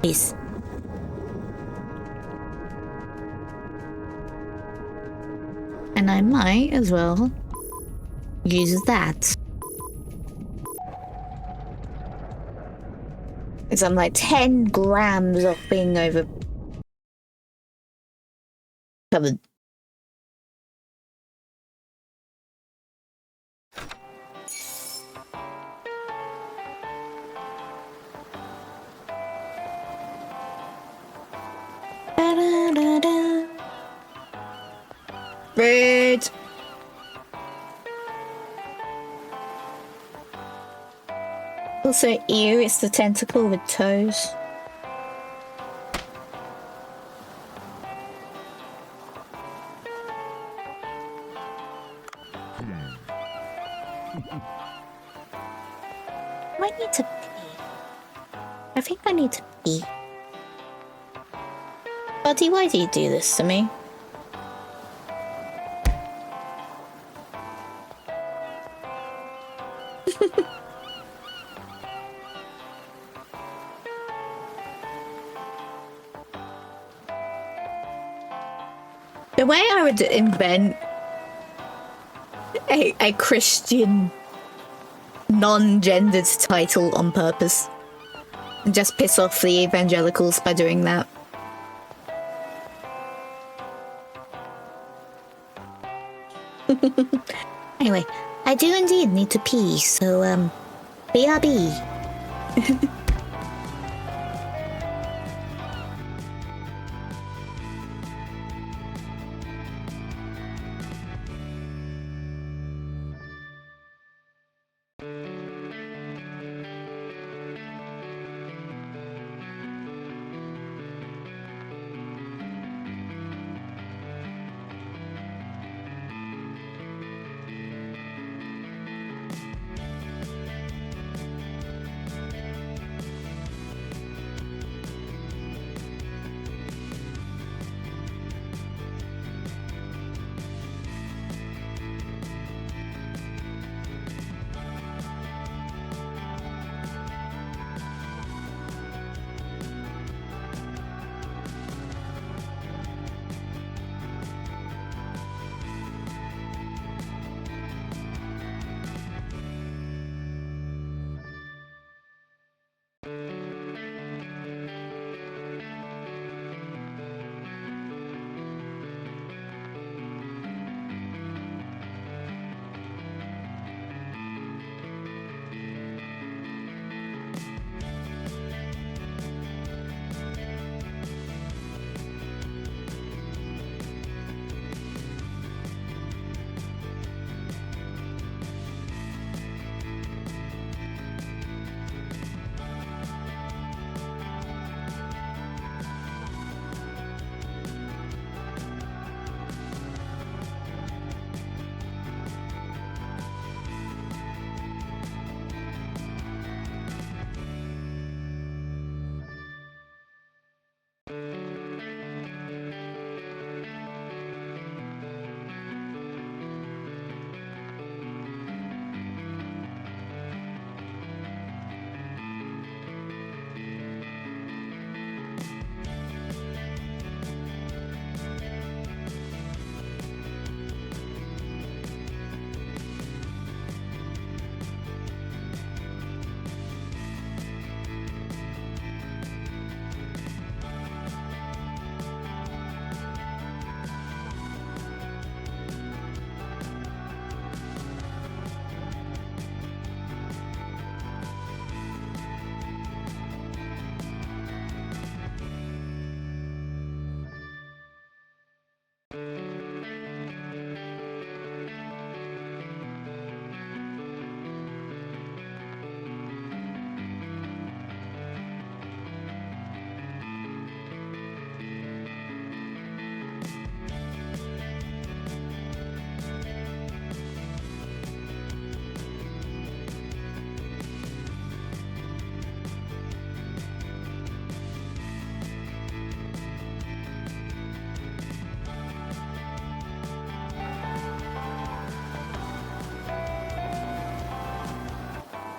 Please. And I might as well use that. Because I'm like 10 grams off being over covered. Red. Also, ew, it's the tentacle with toes. I need to pee. I think I need to pee. Buddy, why do you do this to me? The way I would invent a Christian non-gendered title on purpose. And just piss off the evangelicals by doing that. Anyway, I do indeed need to pee, so, BRB.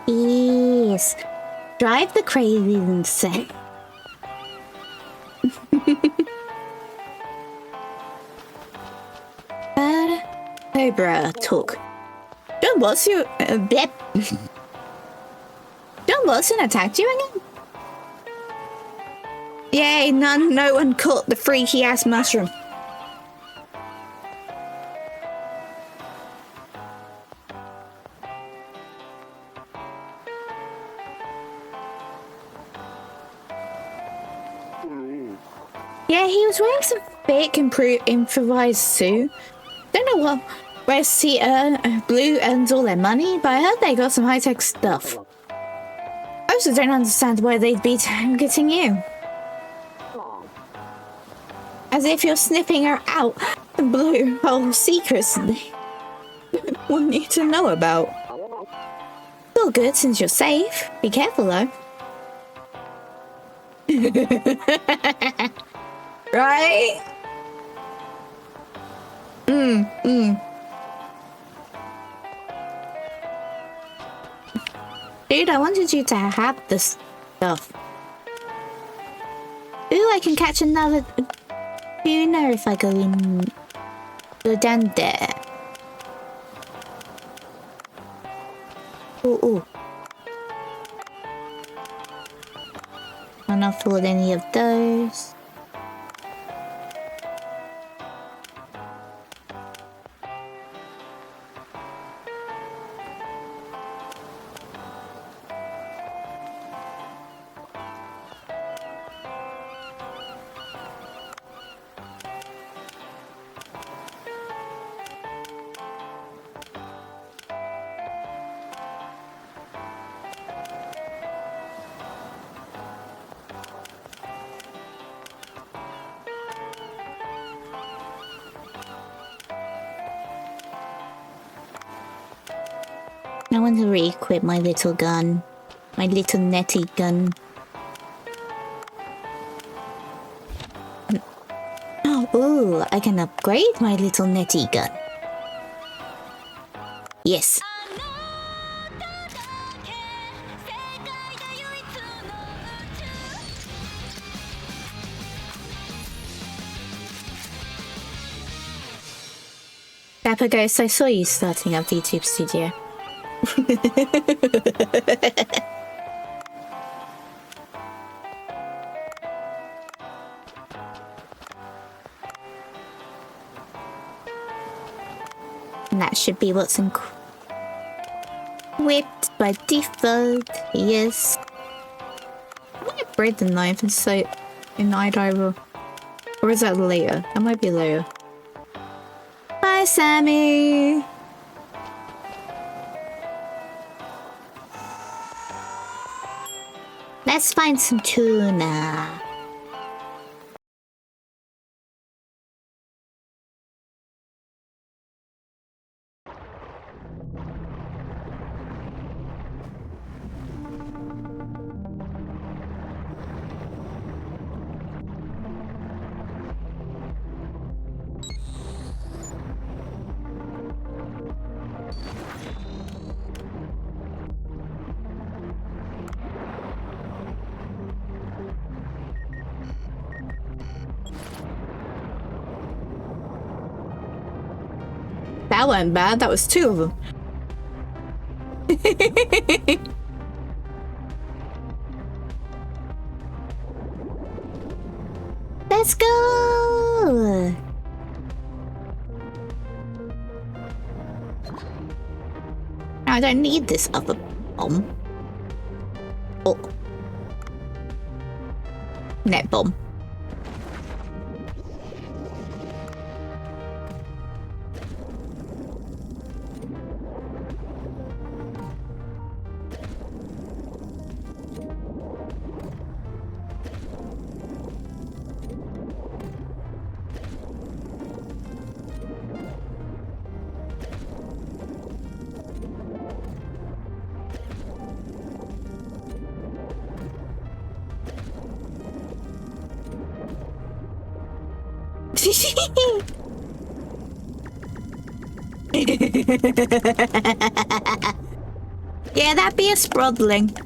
Yes. Drive the crazy insane. Cobra talk. John Watson, John Watson attacked you again? Yay, no one caught the freaky ass mushroom. Yeah, he was wearing some fake improvised suit. Don't know where Blue earns all their money, but I heard they got some high-tech stuff. I also don't understand why they'd be targeting you. As if you're sniffing her out, the Blue whole secrets they want you to know about. It's all good since you're safe. Be careful though. Right? Dude, I wanted you to have this stuff. Ooh, I can catch another tuna if I go down there. Ooh, ooh. I'll not fool any of those. I want to re-equip my little gun. My little netty gun. Ooh, I can upgrade my little netty gun. Yes. Dapper Ghost, I saw you starting up the YouTube studio. And that should be what's equipped by default, yes. I bread the knife and so in night over. Or is that later? That might be later. Bye, Sammy! Let's find some tuna. That wasn't bad, that was two of them. Let's go! I don't need this other bomb. Oh. Net bomb. Yeah, that'd be a sprodling.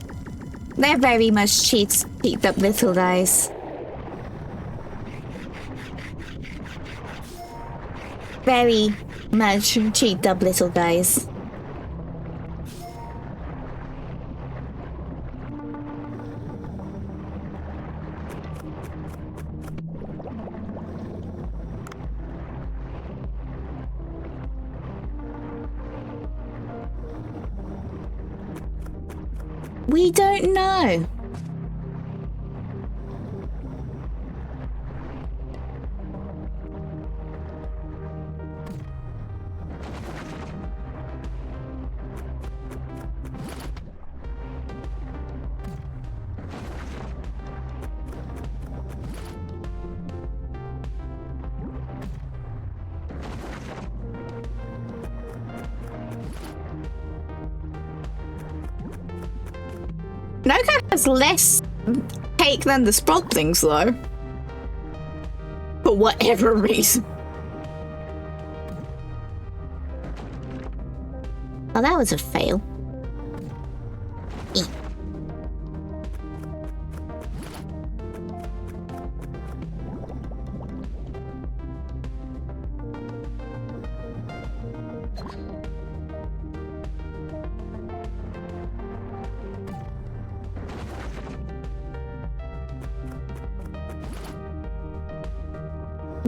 They're very much cheeked up little guys. Very much cheeked up little guys. We don't know. Noka has less cake than the Sprotlings, though. For whatever reason. Oh, that was a fail.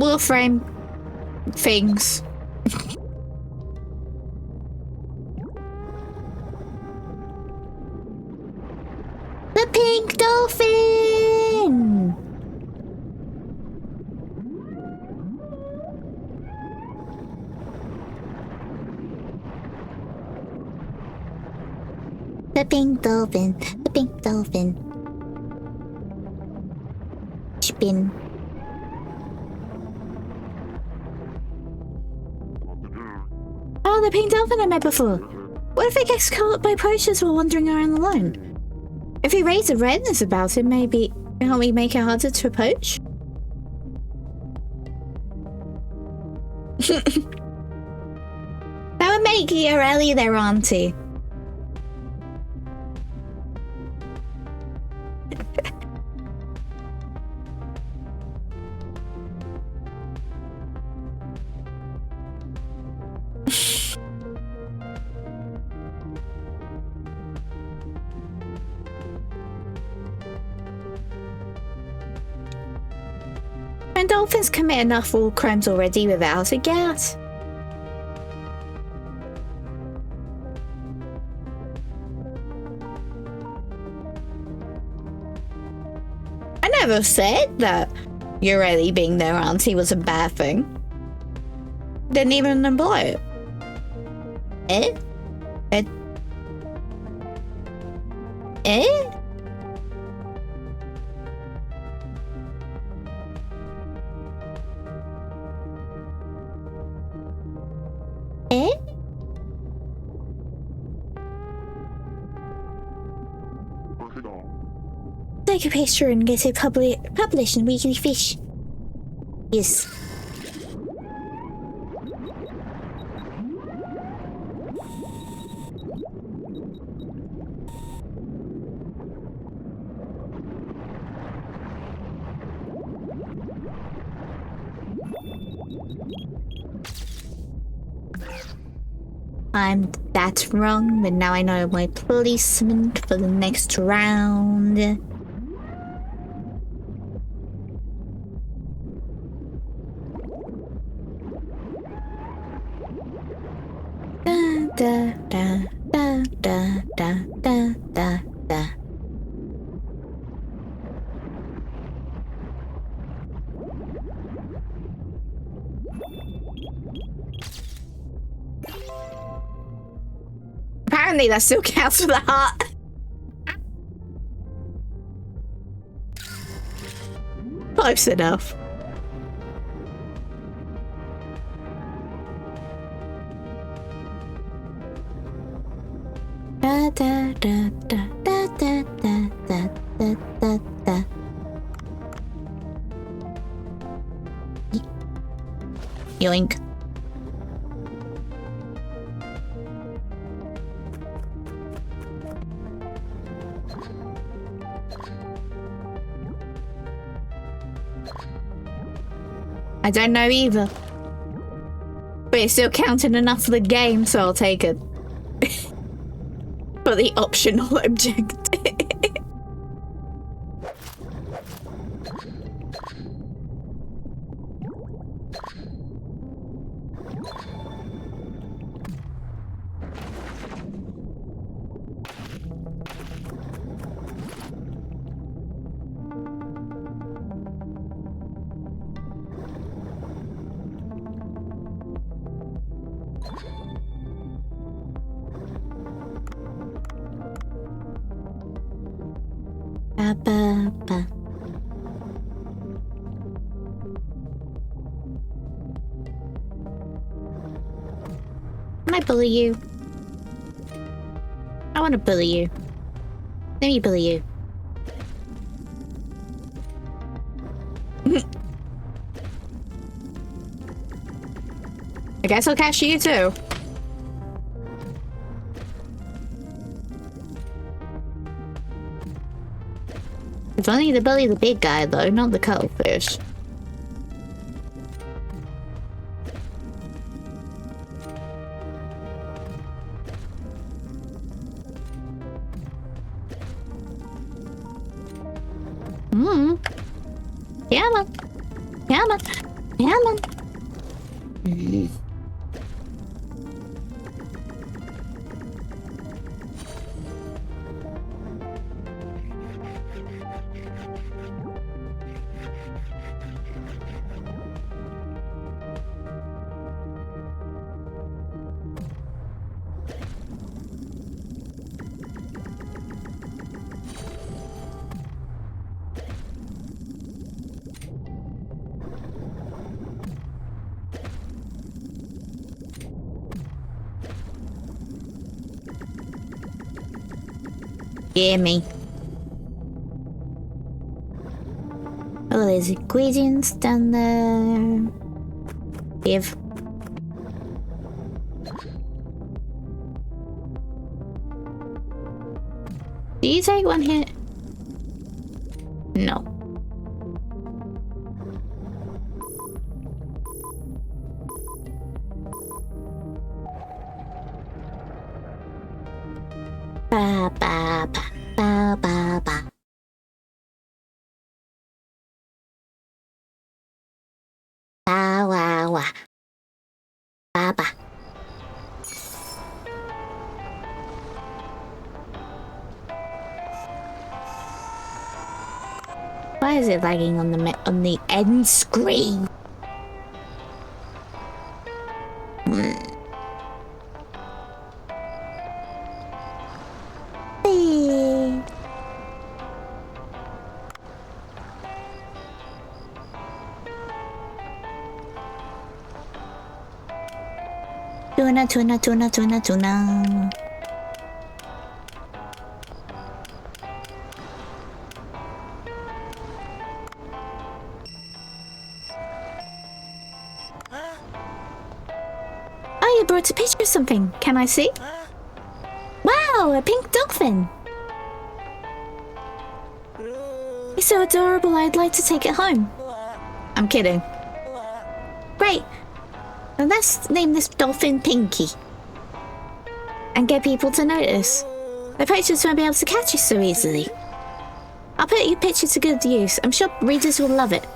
Warframe things. The pink dolphin! The pink dolphin, the pink dolphin. Spin. Oh, the pink dolphin I met before. What if it gets caught by poachers while wandering around alone? If we raise awareness about it, maybe can't we make it harder to poach? That would make Yoreli their auntie. And dolphins commit enough war crimes already without a gas. I never said that Yoreli being their auntie was a bad thing. Didn't even imply it. Eh? Eh? Eh? Eh? Take a picture and get it published in Weekly Fish. Yes. That's wrong, but now I know my placement for the next round. Da da da da da da da da da. Apparently that still counts for the heart. Close enough. Da da da da da da da da da da da. Yoink. I don't know either. But it's still counting enough for the game, so I'll take it. For the optional objective. Ba. Can I bully you? I want to bully you. Let me bully you. I guess I'll catch you too. It's only to bully the big guy though, not the cuttlefish. Come on. Come on. Salmon. Gimme. Oh, there's ingredients down there. Give. Do you take one hit? No. Ba ba ba ba ba ba. Ba wa wa. Ba ba. Why is it lagging on the end screen? Tuna, tuna, tuna, tuna, tuna. Oh, you brought a picture of something. Can I see? Wow, a pink dolphin. It's so adorable, I'd like to take it home. I'm kidding. Great. Then let's name this dolphin Pinky. And get people to notice. The poachers won't be able to catch you so easily. I'll put your picture to good use. I'm sure readers will love it.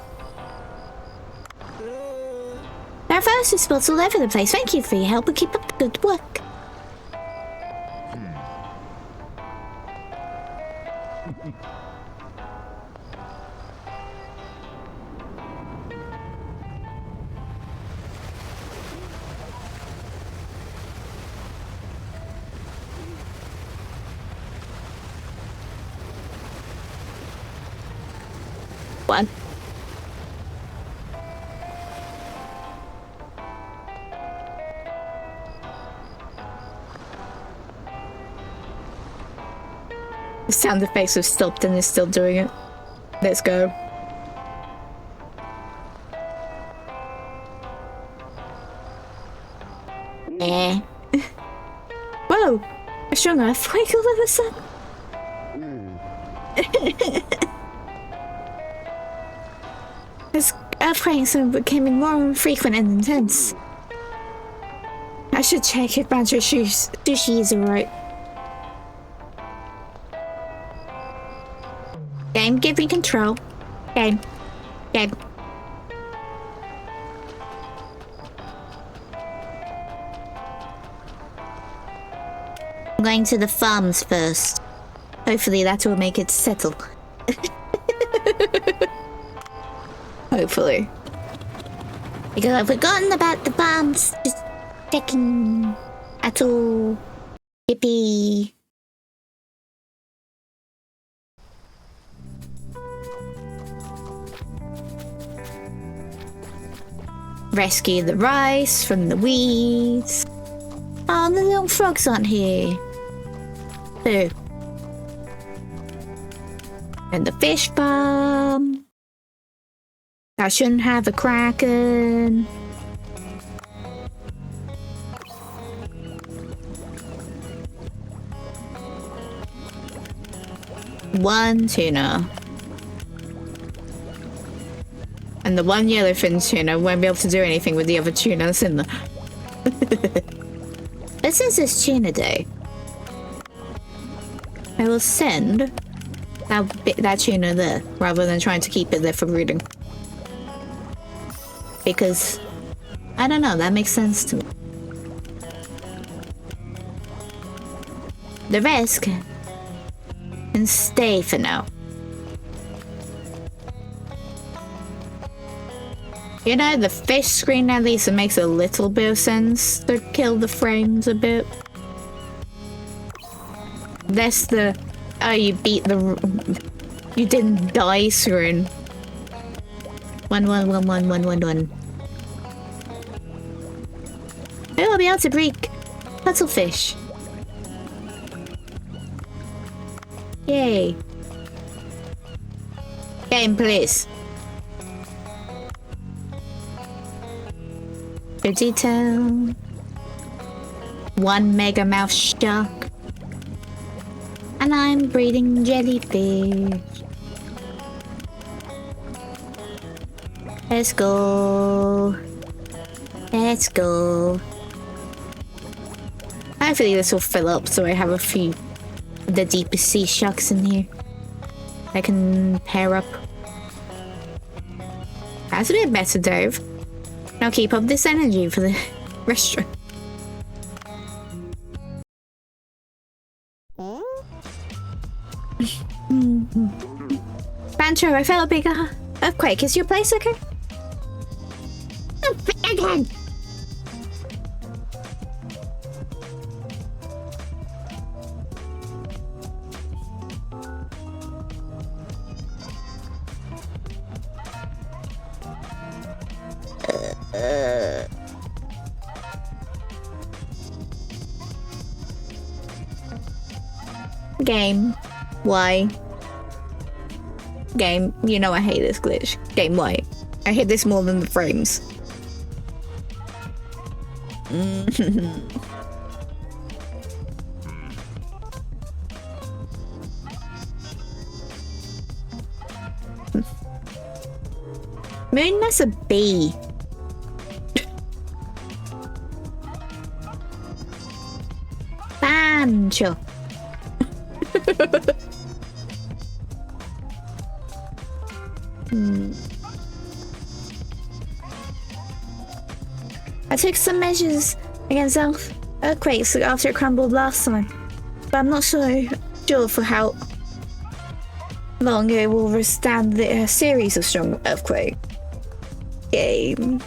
There are photo spots all over the place. Thank you for your help and keep up the good work. One. The sound effects have stopped and it's still doing it. Let's go. Eh. Whoa! A strong earthquake all of a sudden. This earthquakes are becoming more frequent and intense. I should check if Banjo Sushi is alright. Game, give me control. Game. Game. I'm going to the farms first. Hopefully that will make it settle. Hopefully. Because I've forgotten about the farms. Just checking at all. Yippee. Rescue the rice from the weeds. Oh, the little frogs aren't here. Boo. And the fish farm. I shouldn't have a kraken. One tuna. And the one yellowfin tuna won't be able to do anything with the other tuna that's in there. This is this tuna day. I will send that tuna there, rather than trying to keep it there for breeding. because I don't know, that makes sense to me. The rest can stay for now. You know, the fish screen at least it makes a little bit of sense to kill the frames a bit. That's the you beat the you didn't die screen. 1111111. Oh, I'll be able to break cuttlefish. Yay. Game, please. Your detail. 1 mega mouth shark. And I'm breeding jellyfish. Let's go. Let's go. Hopefully this will fill up so I have a few of the deepest sea sharks in here. I can pair up. That's a bit better, Dave. Now keep up this energy for the restaurant. Bancho, I felt a big earthquake. Is your place okay? Again. Game. Why? Game, you know I hate this glitch. Game, why? I hate this more than the frames. Moon, that's a bee. Bancho. I took some measures against earthquakes after it crumbled last time, but I'm not sure for how long it will withstand the series of strong earthquakes. Game.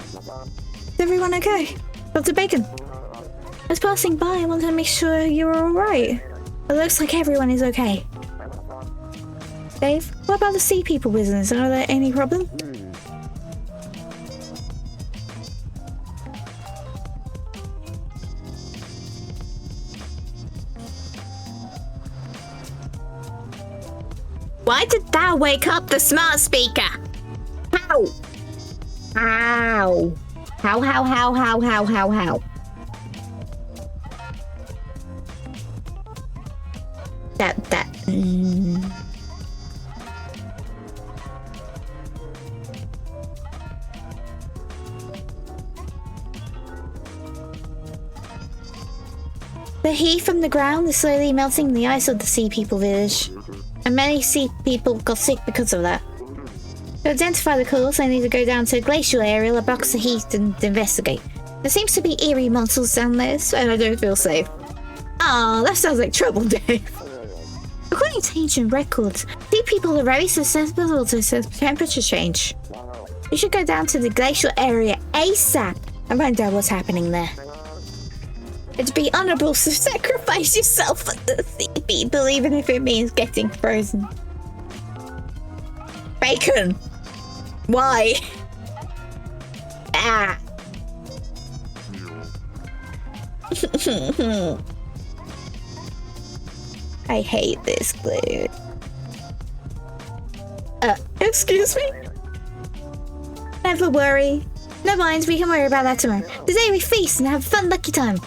Is everyone okay? Dr. Bacon? I was passing by. I wanted to make sure you were alright. It looks like everyone is okay. Dave, what about the sea people business? Are there any problems? Why did that wake up the smart speaker? How? How? How? The heat from the ground is slowly melting the ice of the sea people village. And many sea people got sick because of that. To identify the cause, I need to go down to a glacial area that blocks the heat and investigate. There seems to be eerie monsters down there, so I don't feel safe. Ah, that sounds like trouble, Dave. According to ancient records, sea people are very susceptible to temperature change. You should go down to the glacial area ASAP and find out what's happening there. It'd be honorable to sacrifice yourself for the sea people, even if it means getting frozen. Bacon! Why? Ah! I hate this glue. Excuse me? Never worry. No mind, we can worry about that tomorrow. Today we feast and have a fun lucky time.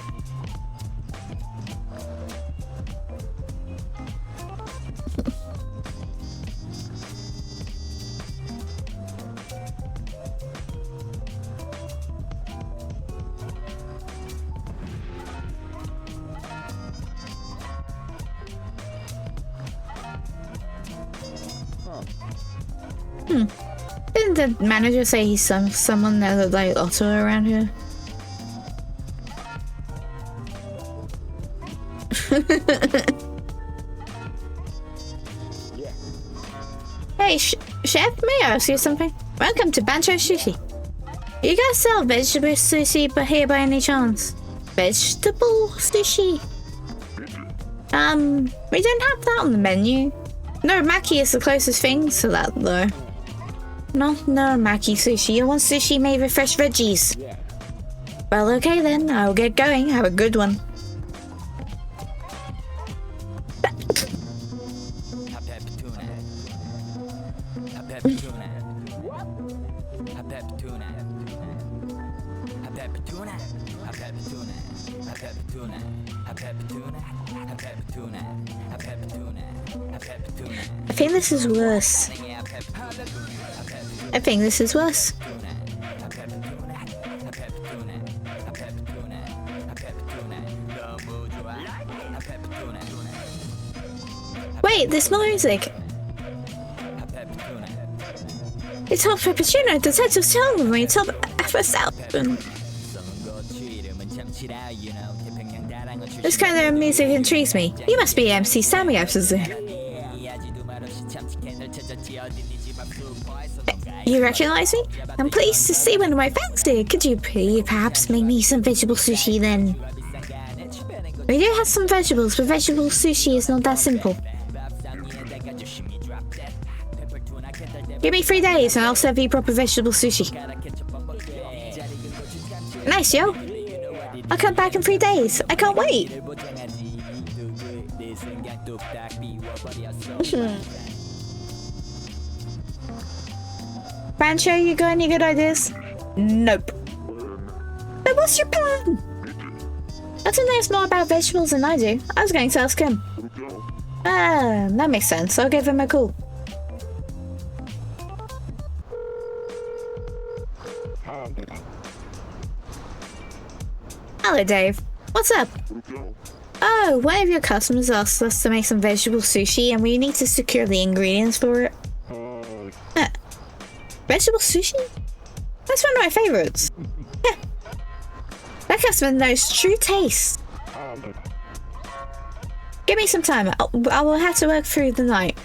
Didn't the manager say he's someone that like Otto around here? Hey, chef, may I ask you something? Welcome to Bancho Sushi. You guys sell vegetable sushi but here by any chance? Vegetable sushi? We don't have that on the menu. Norimaki is the closest thing to that though. Not Norimaki sushi, you want sushi made with fresh veggies. Well, okay then, I'll get going. Have a good one. I think this is worse. I think this is worse. Wait, there's more music. It's hot peppuccino. The title's telling me it's hot peppuccino. This kind of music intrigues me. You must be MC Sammy, I presume. You recognize me? I'm pleased to see one of my fans here. Could you perhaps make me some vegetable sushi then? We do have some vegetables, but vegetable sushi is not that simple. Give me 3 days and I'll serve you proper vegetable sushi. Nice, yo. I'll come back in 3 days. I can't wait. Bancho, you got any good ideas? Nope. But what's your plan? Hudson knows more about vegetables than I do. I was going to ask him. Ah, that makes sense. I'll give him a call. Hello, Dave. What's up? Oh, one of your customers asked us to make some vegetable sushi and we need to secure the ingredients for it. Vegetable sushi? That's one of my favorites. Yeah. That customer knows true taste. Give me some time. I will have to work through the night.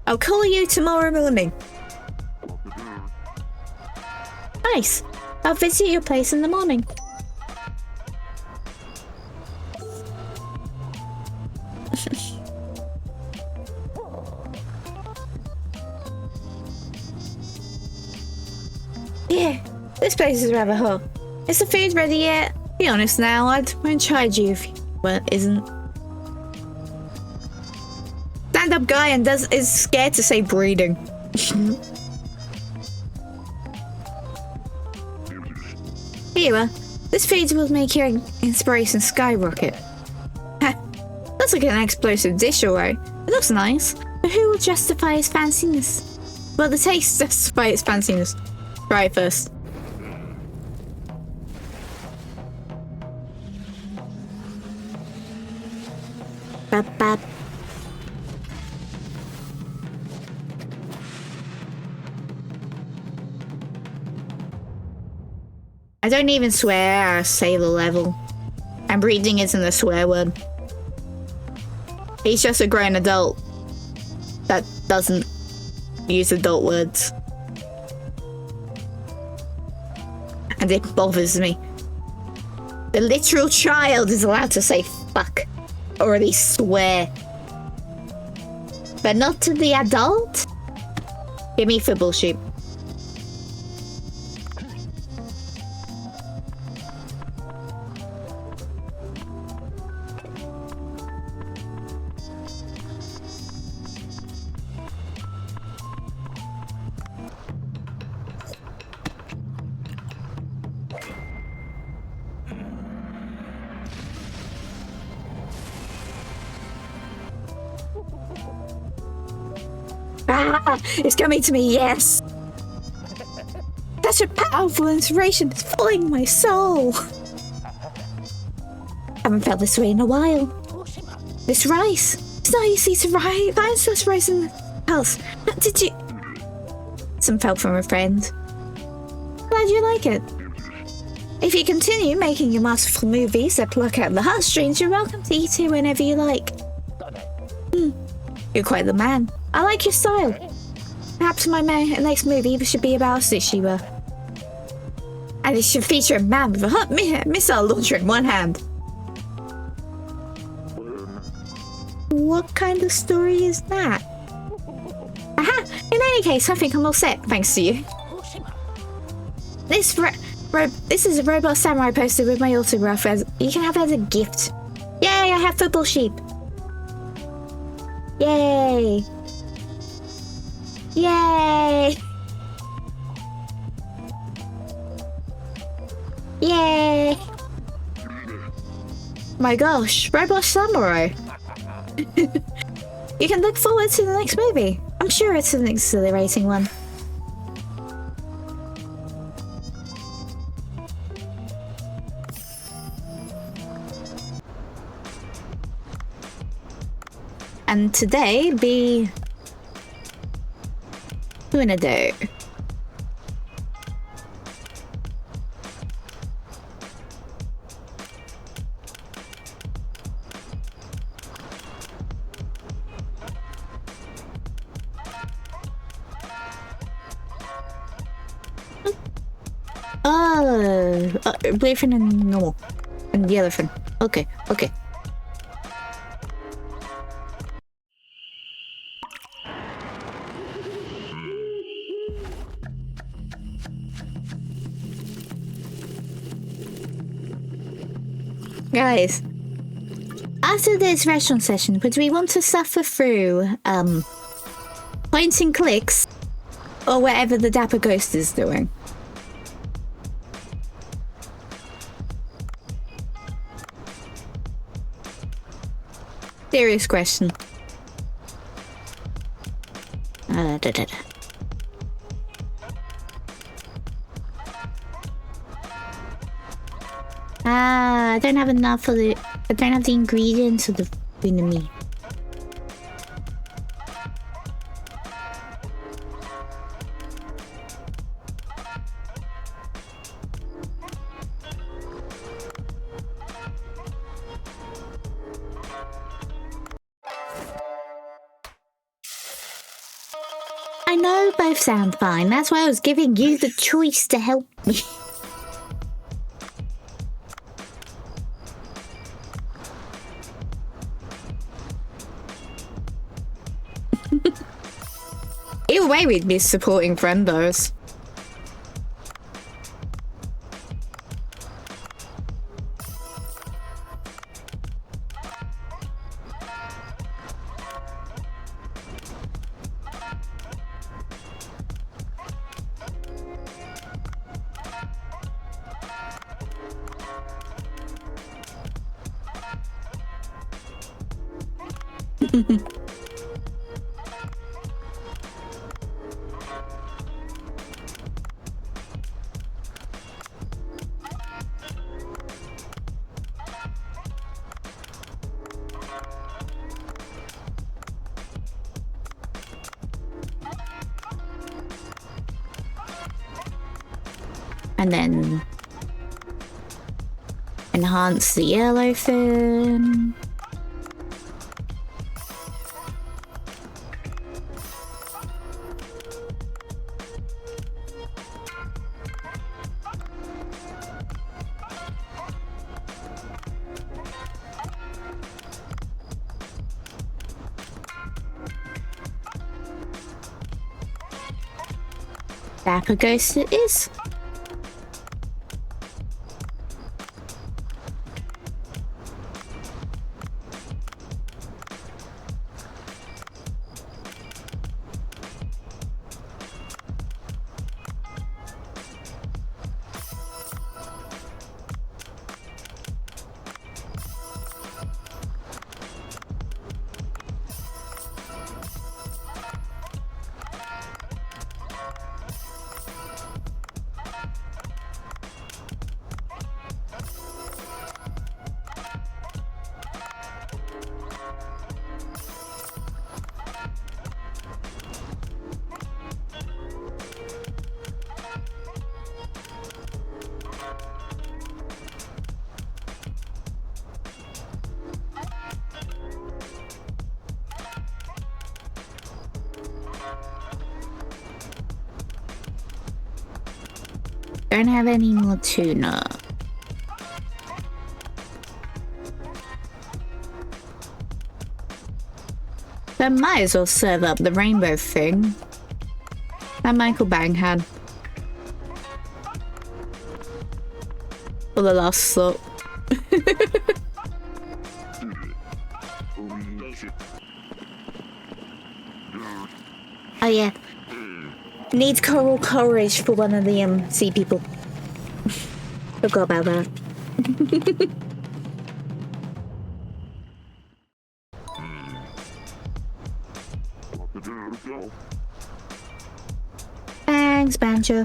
I'll call you tomorrow morning. Nice. I'll visit your place in the morning. Yeah, this place is rather hot. Is the food ready yet? Be honest now, I won't charge you if well, isn't. Stand-up guy and is scared to say breeding. Here you are. This food will make your inspiration skyrocket. Looks like an explosive dish, alright. It looks nice, but who will justify its fanciness? Well, the taste justifies its fanciness. Try it first. Bap, bap. I don't even swear at sailor level. And breeding isn't a swear word. He's just a grown adult that doesn't use adult words. And it bothers me. The literal child is allowed to say fuck, or at least swear. But not to the adult? Give me football shoot. It's coming to me, yes! Such a powerful inspiration is filling my soul! Haven't felt this way in a while. This rice! It's not easy to find such rice in the house. Did you... Some help from a friend. Glad you like it. If you continue making your masterful movies that pluck out the heartstrings, you're welcome to eat it whenever you like. You're quite the man. I like your style. Perhaps my next movie should be about a sushi. And it should feature a man with a hot missile launcher in one hand. What kind of story is that? Aha! In any case, I think I'm all set, thanks to you. This is a robot samurai poster with my autograph. You can have it as a gift. Yay! I have football sheep. Yay! Yay! Yay! My gosh, robot samurai. You can look forward to the next movie. I'm sure it's an exhilarating one. And today be Hunado. Blue fin and normal. And the other fin. Okay, okay. Guys, after this restaurant session, would we want to suffer through, points and clicks, or whatever the Dapper Ghost is doing? Serious question. I don't have enough of the. I don't have the ingredients of the enemy. I know both sound fine. That's why I was giving you the choice to help me. Either way, we'd be supporting friendos. And then enhance the yellow fin. Dapper Ghost it is. Don't have any more tuna. They might as well serve up the rainbow thing that Michael Bang had for the last slot. Oh yeah. Needs coral courage for one of the sea people. Forgot about that. Thanks, Banjo.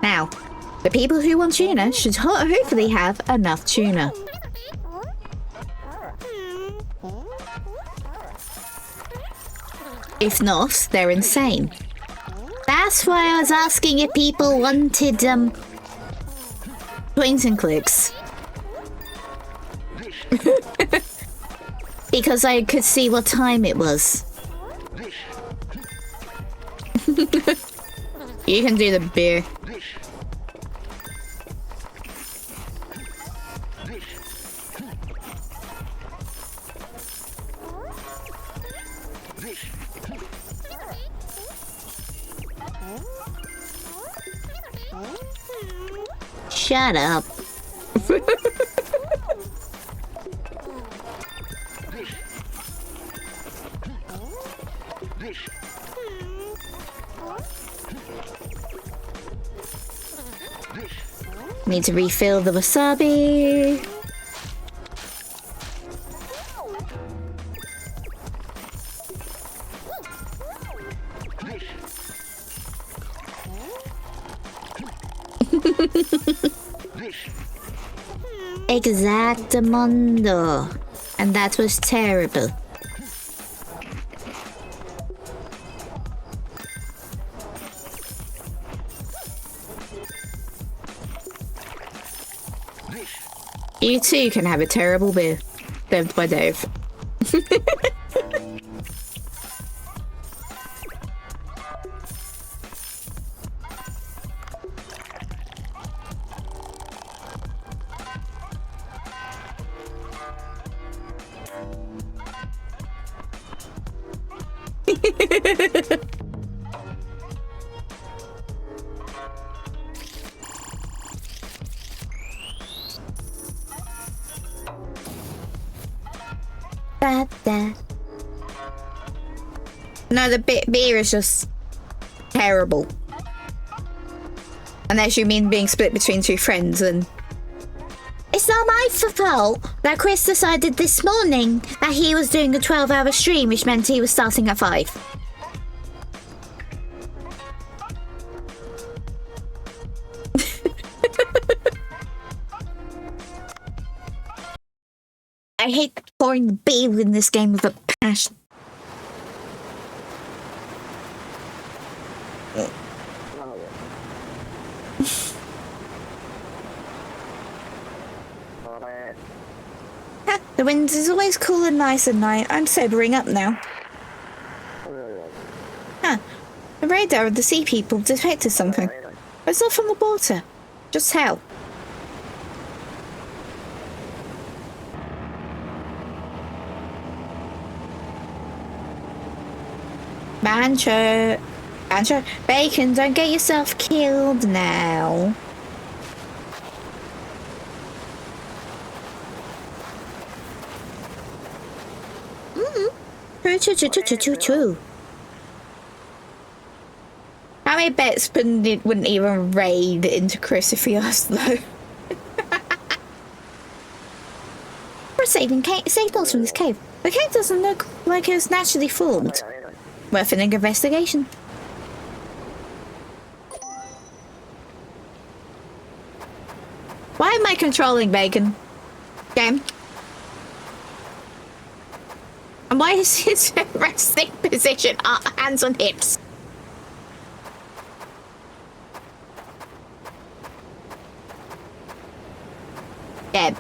Now, the people who want tuna should hopefully have enough tuna. If not, they're insane. That's why I was asking if people wanted, points and clicks. Because I could see what time it was. You can do the beer. Shut up. Need to refill the wasabi. Exactamundo. And that was terrible. You too can have a terrible beer. Served by Dave. No, the beer is just terrible. Unless you mean being split between two friends, and it's not my fault that Chris decided this morning that he was doing a 12-hour stream, which meant he was starting at 5. I hate pouring the beer in this game with a passion. The wind is always cool and nice at night. I'm sobering up now. Huh. The radar of the sea people detected something. It's not from the water. Just how? Bancho. Bancho. Bacon, don't get yourself killed now. True. How many bets wouldn't even raid into Chris if he asked, though? We're saving signals from this cave. The cave doesn't look like it was naturally formed. Worth an investigation. Why am I controlling Bacon? Game. And why is his resting position hands on hips? Gem.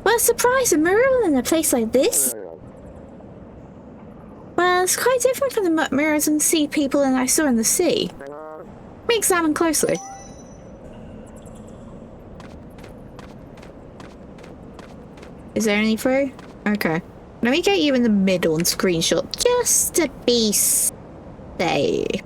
What a surprise! A mural in a place like this? Well, it's quite different from the murals and sea people that I saw in the sea. Let me examine closely. Is there any through? Okay. Let me get you in the middle and screenshot just to be safe.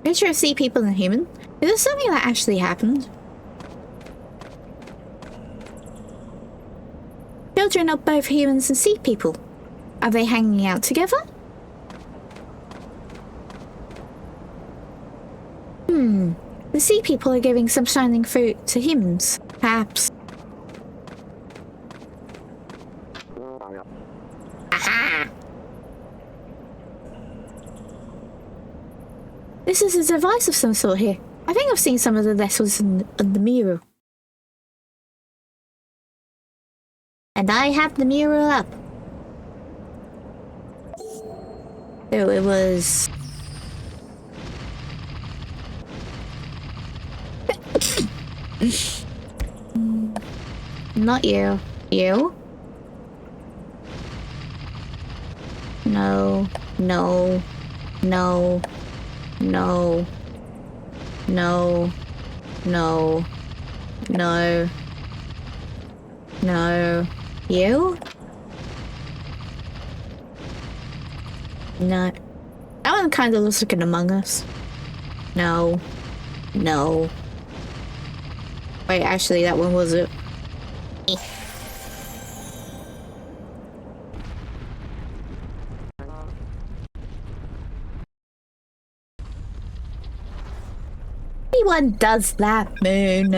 Picture of sea people and human. Is this something that actually happened? Children are both humans and sea people. Are they hanging out together? The sea people are giving some shining fruit to humans, perhaps. Aha! This is a device of some sort here. I think I've seen some of the vessels in the mural. And I have the mural up. So it was... Not you. You? No. No. No. No. No. No. No. No. You? No. That one kind of looks like an Among Us. No. No. Wait, actually, that one was it. Anyone does that, Moon.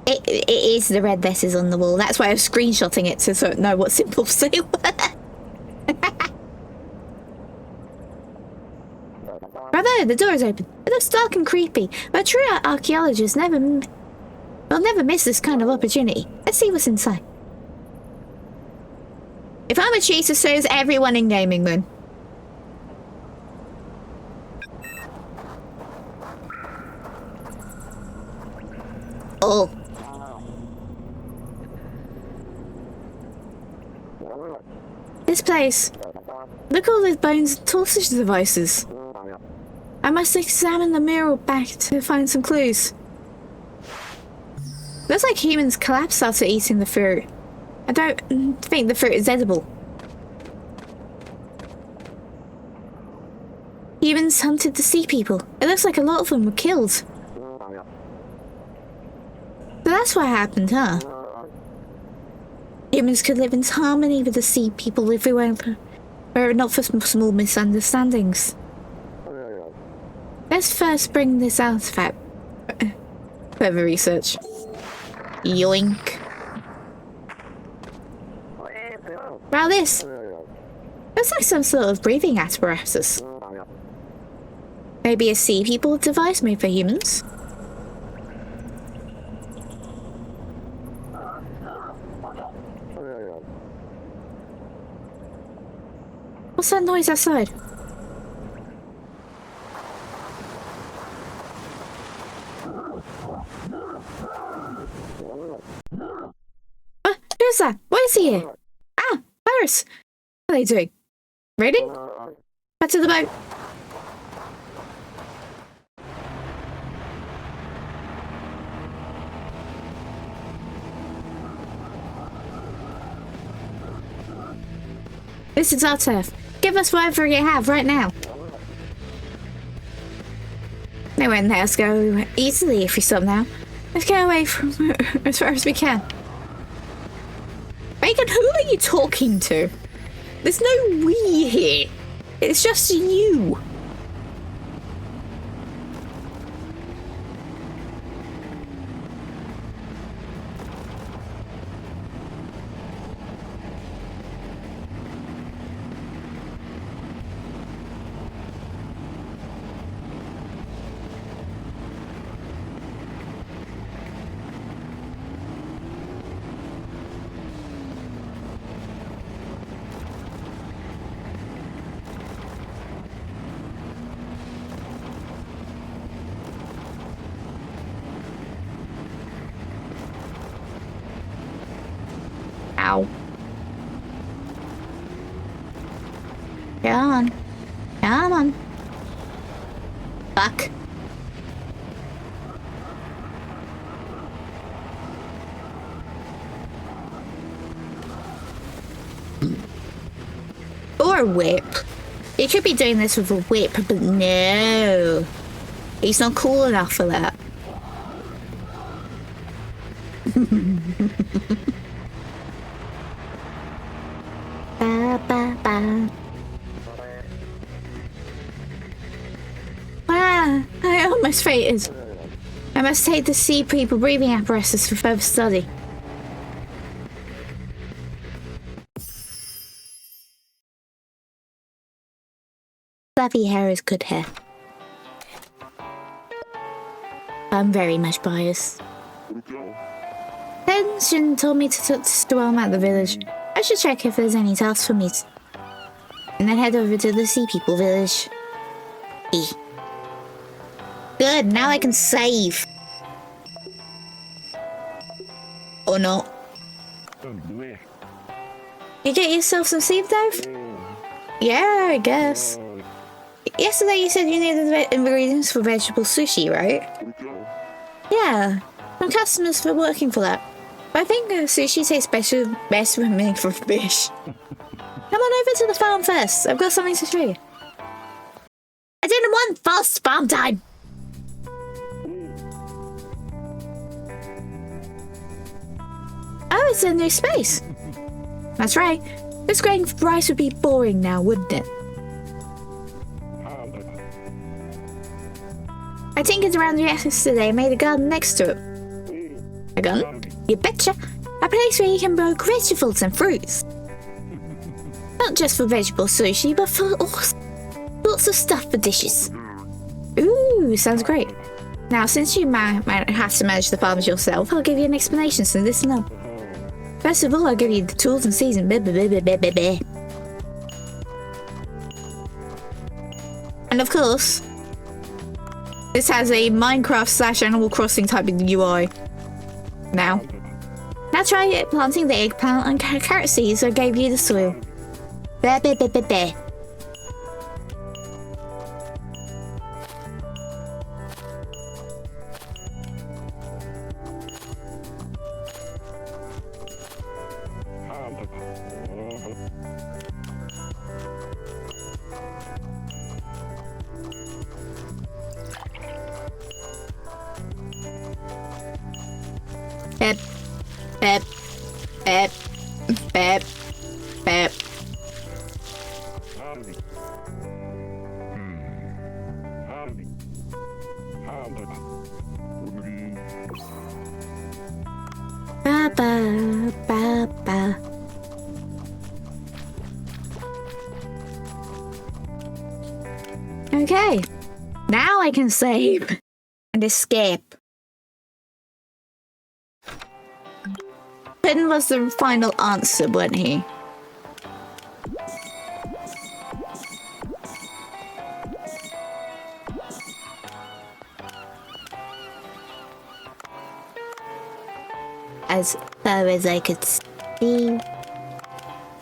It is the red vessels on the wall. That's why I was screenshotting it to sort of know what symbols they were. Bravo, the door is open. It looks dark and creepy, but a true archaeologist will never miss this kind of opportunity. Let's see what's inside. If I'm a cheater, so is everyone in gaming, Moon. Oh. This place. Look at all those bones and tortoise devices. I must examine the mural back to find some clues. Looks like humans collapsed after eating the fruit. I don't think the fruit is edible. Humans hunted the sea people. It looks like a lot of them were killed. So that's what happened, huh? Humans could live in harmony with the sea people if we were not for some small misunderstandings. Let's first bring this artifact. Further research. Yoink. Wow, this. Looks like some sort of breathing apparatus. Maybe a sea people device made for humans. What's that noise outside? Who's that? What is he here? Ah, Iris! What are they doing? Raiding? Back to the boat. This is our turf. Give us whatever you have right now. Nowhere in there. Let's go easily if we stop now. Let's get away from as far as we can. Megan, who are you talking to? There's no we here. It's just you. Come on. Come on. Fuck. Or a whip. He could be doing this with a whip, but no. He's not cool enough for that. Ba, ba, ba. Ah, I almost fainted. I must take the sea people breathing apparatus for further study. Fluffy hair is good hair. I'm very much biased. Tension told me to while I'm at the village. I should check if there's any tasks for me. And then head over to the sea people village. E. Good, now I can save. Or not. You get yourself some sea dive? Yeah, I guess. Yesterday you said you needed ingredients for vegetable sushi, right? Yeah, some customers were working for that. But I think sushi tastes best when made from fish. Come on over to the farm first. I've got something to show you. I didn't want fast farm time. Oh, it's a new space. That's right. This growing rice would be boring now, wouldn't it? I tinkered around yesterday and made a garden next to it. A garden? You betcha. A place where you can grow vegetables and fruits. Not just for vegetable sushi, but for all sorts of stuff for dishes. Ooh, sounds great. Now, since you have to manage the farms yourself, I'll give you an explanation, so listen up. First of all, I'll give you the tools and seeds and And of course, this has a Minecraft / Animal Crossing type of UI. Now try it planting the eggplant and carrot seeds I gave you the soil. Bep, bep, bep, bep, bep. Ba ba ba ba. Okay, now I can save and escape. Puddin was the final answer, wasn't he? As far as I could see.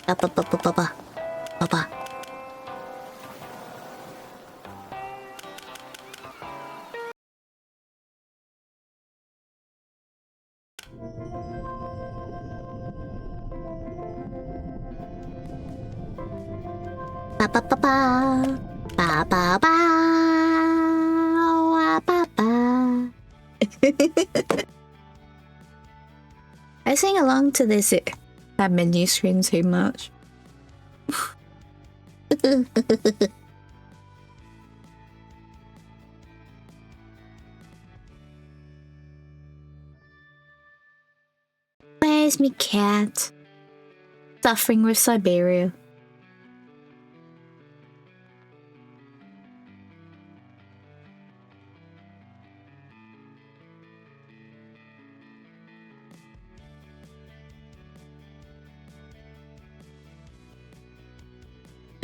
Ba-ba-ba-ba-ba-ba. Ba-ba. Ba-ba-ba-ba. Ba-ba-ba. Ba-ba-ba. I sing along to this that menu screen too much. Where's me cat? Suffering with Siberia.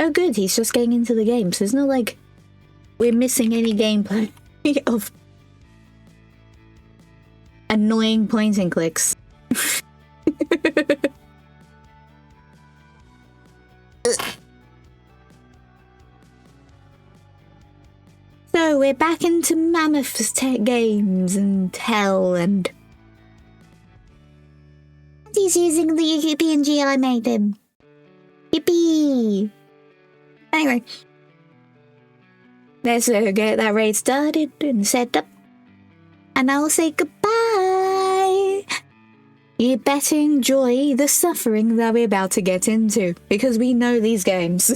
Oh good, he's just getting into the game, so it's not like we're missing any gameplay of annoying point and clicks. we're back into Mammoth's tech games and hell and... He's using the PNG I made him. Yippee! Anyway. Let's get that raid started and set up. And I'll say goodbye. You better enjoy the suffering that we're about to get into, because we know these games.